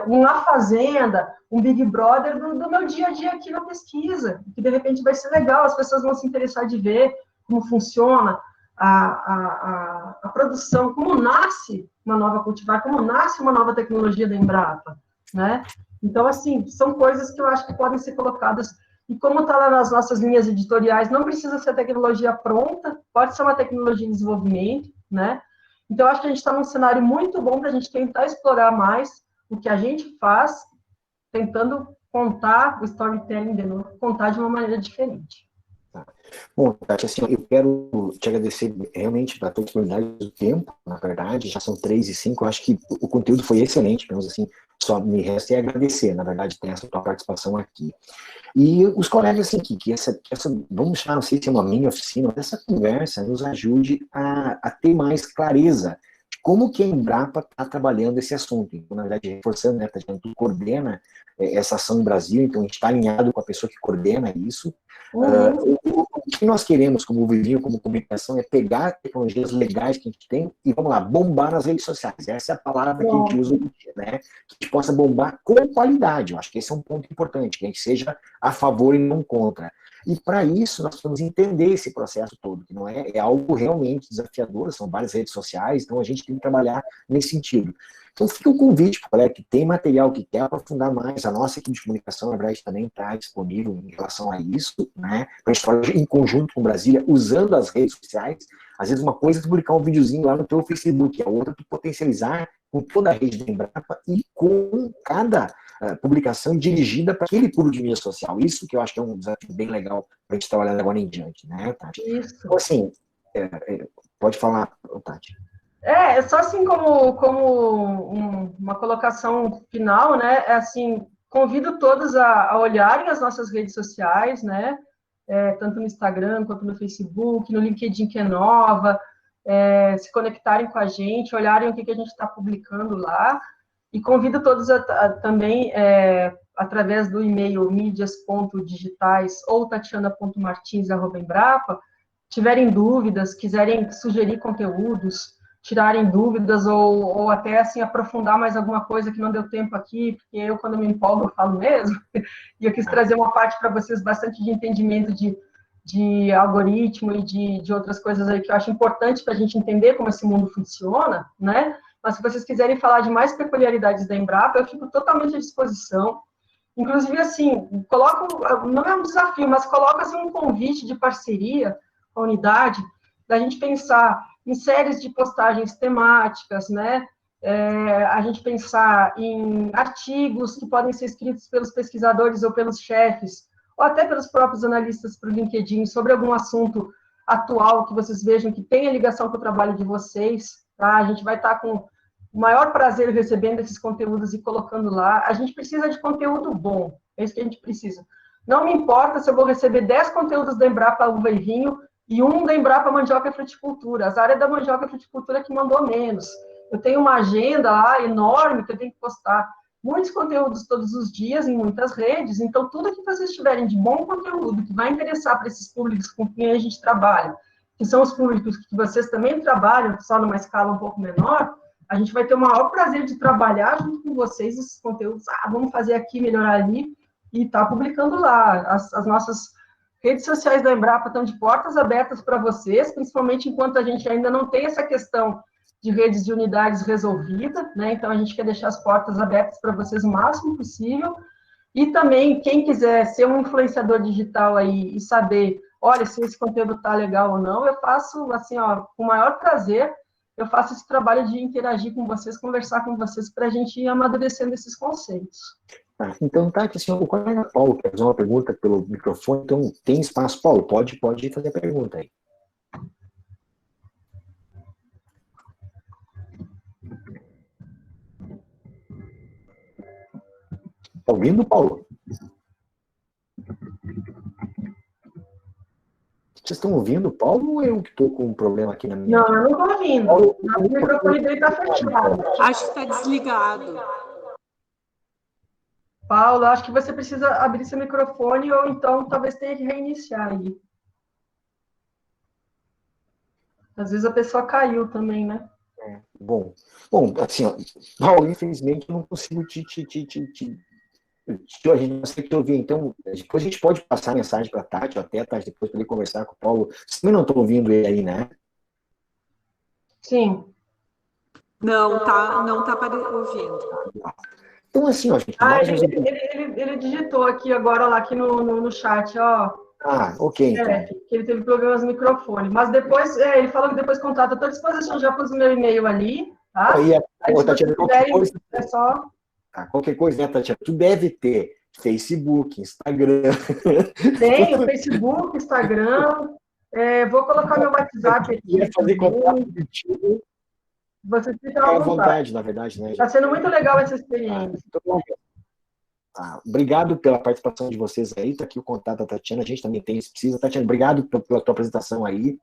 uma fazenda, um Big Brother do meu dia a dia aqui na pesquisa, que, de repente, vai ser legal, as pessoas vão se interessar de ver como funciona a produção, como nasce uma nova cultivar, como nasce uma nova tecnologia da Embrapa, né? Então, assim, são coisas que eu acho que podem ser colocadas. E como está lá nas nossas linhas editoriais, não precisa ser tecnologia pronta, pode ser uma tecnologia em desenvolvimento, né? Então, acho que a gente está num cenário muito bom para a gente tentar explorar mais o que a gente faz, tentando contar o storytelling de novo, contar de uma maneira diferente. Bom, Tati, assim, eu quero te agradecer realmente para toda a disponibilidade do tempo, na verdade, já são 3h05, eu acho que o conteúdo foi excelente, pelo menos assim, só me resta é agradecer, na verdade, ter essa tua participação aqui. E os colegas, assim, que vamos chamar, não sei se é uma mini oficina, mas essa conversa nos ajude a ter mais clareza de como que a Embrapa está trabalhando esse assunto. Então, na verdade, reforçando, né, Tatiana, tu coordena essa ação no Brasil, então a gente está alinhado com a pessoa que coordena isso. O que nós queremos como Vivinho, como comunicação, é pegar tecnologias legais que a gente tem e, vamos lá, bombar nas redes sociais. Essa é a palavra que a gente usa hoje em dia, né? Que a gente possa bombar com qualidade. Eu acho que esse é um ponto importante, que a gente seja a favor e não contra. E para isso, nós precisamos entender esse processo todo, que não é algo realmente desafiador, são várias redes sociais, então a gente tem que trabalhar nesse sentido. Então fica o convite para o colega que tem material, que quer aprofundar mais, a nossa equipe de comunicação, na verdade, também está disponível em relação a isso, né? Para a gente falar em conjunto com Brasília, usando as redes sociais. Às vezes uma coisa é tu publicar um videozinho lá no teu Facebook, a outra é tu potencializar com toda a rede da Embrapa e com cada publicação dirigida para aquele público de mídia social. Isso que eu acho que é um desafio bem legal para a gente trabalhar agora em diante, né, Tati? Isso. Então, assim, pode falar, Tati. Só assim como uma colocação final, né? Assim, convido todos a olharem as nossas redes sociais, né? Tanto no Instagram quanto no Facebook, no LinkedIn, que é nova, se conectarem com a gente, olharem o que a gente está publicando lá, e convido todos também, através do e-mail mídias.digitais ou tatiana.martins@embrapa, tiverem dúvidas, quiserem sugerir conteúdos, tirarem dúvidas ou até assim aprofundar mais alguma coisa que não deu tempo aqui, porque eu, quando me empolgo, eu falo mesmo, e eu quis trazer uma parte para vocês bastante de entendimento de algoritmo e de outras coisas aí que eu acho importante para a gente entender como esse mundo funciona, né? Mas se vocês quiserem falar de mais peculiaridades da Embrapa, eu fico totalmente à disposição. Inclusive, assim, não é um desafio, mas coloco assim, um convite de parceria com a unidade, da gente pensar em séries de postagens temáticas, né? A gente pensar em artigos que podem ser escritos pelos pesquisadores ou pelos chefes, ou até pelos próprios analistas para o LinkedIn, sobre algum assunto atual que vocês vejam que tenha ligação com o trabalho de vocês, tá? A gente vai estar com o maior prazer recebendo esses conteúdos e colocando lá. A gente precisa de conteúdo bom, é isso que a gente precisa. Não me importa se eu vou receber 10 conteúdos da Embrapa Uva e Vinho e um da Embrapa Mandioca e Fruticultura. As áreas da Mandioca e Fruticultura que mandou menos. Eu tenho uma agenda lá enorme que eu tenho que postar muitos conteúdos todos os dias em muitas redes, então tudo que vocês tiverem de bom conteúdo que vai interessar para esses públicos com quem a gente trabalha, que são os públicos que vocês também trabalham, só numa escala um pouco menor, a gente vai ter o maior prazer de trabalhar junto com vocês esses conteúdos. Vamos fazer aqui, melhorar ali, e tá publicando lá. As nossas redes sociais da Embrapa estão de portas abertas para vocês, principalmente enquanto a gente ainda não tem essa questão de redes de unidades resolvida, né? Então, a gente quer deixar as portas abertas para vocês o máximo possível. E também, quem quiser ser um influenciador digital aí e saber, olha, se esse conteúdo está legal ou não, eu faço, assim, ó, com o maior prazer, eu faço esse trabalho de interagir com vocês, conversar com vocês, para a gente ir amadurecendo esses conceitos. Então, Tati, assim, o colega Paulo quer fazer uma pergunta pelo microfone, então tem espaço. Paulo, pode fazer a pergunta aí. Tá ouvindo, Paulo? Vocês estão ouvindo, Paulo, ou eu que estou com um problema aqui na minha... Não, eu não estou ouvindo. Paulo, o microfone dele está fechado. Acho que está desligado. Paulo, acho que você precisa abrir seu microfone ou então talvez tenha que reiniciar aí. Às vezes a pessoa caiu também, né? Bom, assim, ó, Paulo, infelizmente eu não consigo a gente não sei te ouvir, então depois a gente pode passar a mensagem para a Tati, ou até a Tati depois poder conversar com o Paulo. Você também não está ouvindo ele aí, né? Sim. Não tá ouvindo. Então, assim, ó, gente... ele digitou aqui agora, lá aqui no chat, ó. Ok. Então. Que ele teve problemas no microfone. Mas depois, ele falou que depois contata. Estou à disposição, já pus o meu e-mail ali, tá? Aí, Tatiana, qualquer coisa, é só... qualquer coisa, né, Tatiana? Tu deve ter Facebook, Instagram. Tem o Facebook, Instagram. Vou colocar meu WhatsApp aqui. Quer fazer contato contigo? Você fica À à vontade. vontade, na verdade, né? Está sendo muito legal essa experiência. Obrigado pela participação de vocês aí. Está aqui o contato da Tatiana. A gente também tem, se precisa. Tatiana, obrigado pela tua apresentação aí.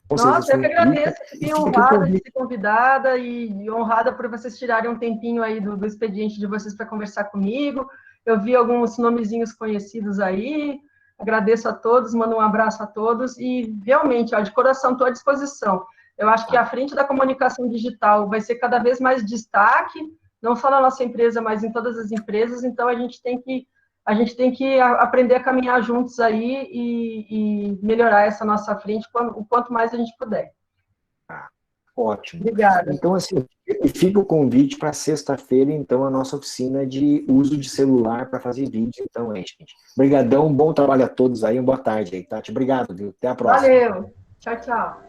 Nossa, eu que agradeço. Fiquei honrada de ser convidada e honrada por vocês tirarem um tempinho aí do expediente de vocês para conversar comigo. Eu vi alguns nomezinhos conhecidos aí. Agradeço a todos, mando um abraço a todos e realmente, de coração, estou à disposição. Eu acho que a frente da comunicação digital vai ser cada vez mais destaque, não só na nossa empresa, mas em todas as empresas. Então, a gente tem que aprender a caminhar juntos aí e melhorar essa nossa frente o quanto mais a gente puder. Ótimo. Obrigada. Então, assim, fica o convite para sexta-feira, então, a nossa oficina de uso de celular para fazer vídeo. Então, gente. Obrigadão, bom trabalho a todos aí, uma boa tarde aí, Tati. Obrigado, viu? Até a próxima. Valeu. Tchau, tchau.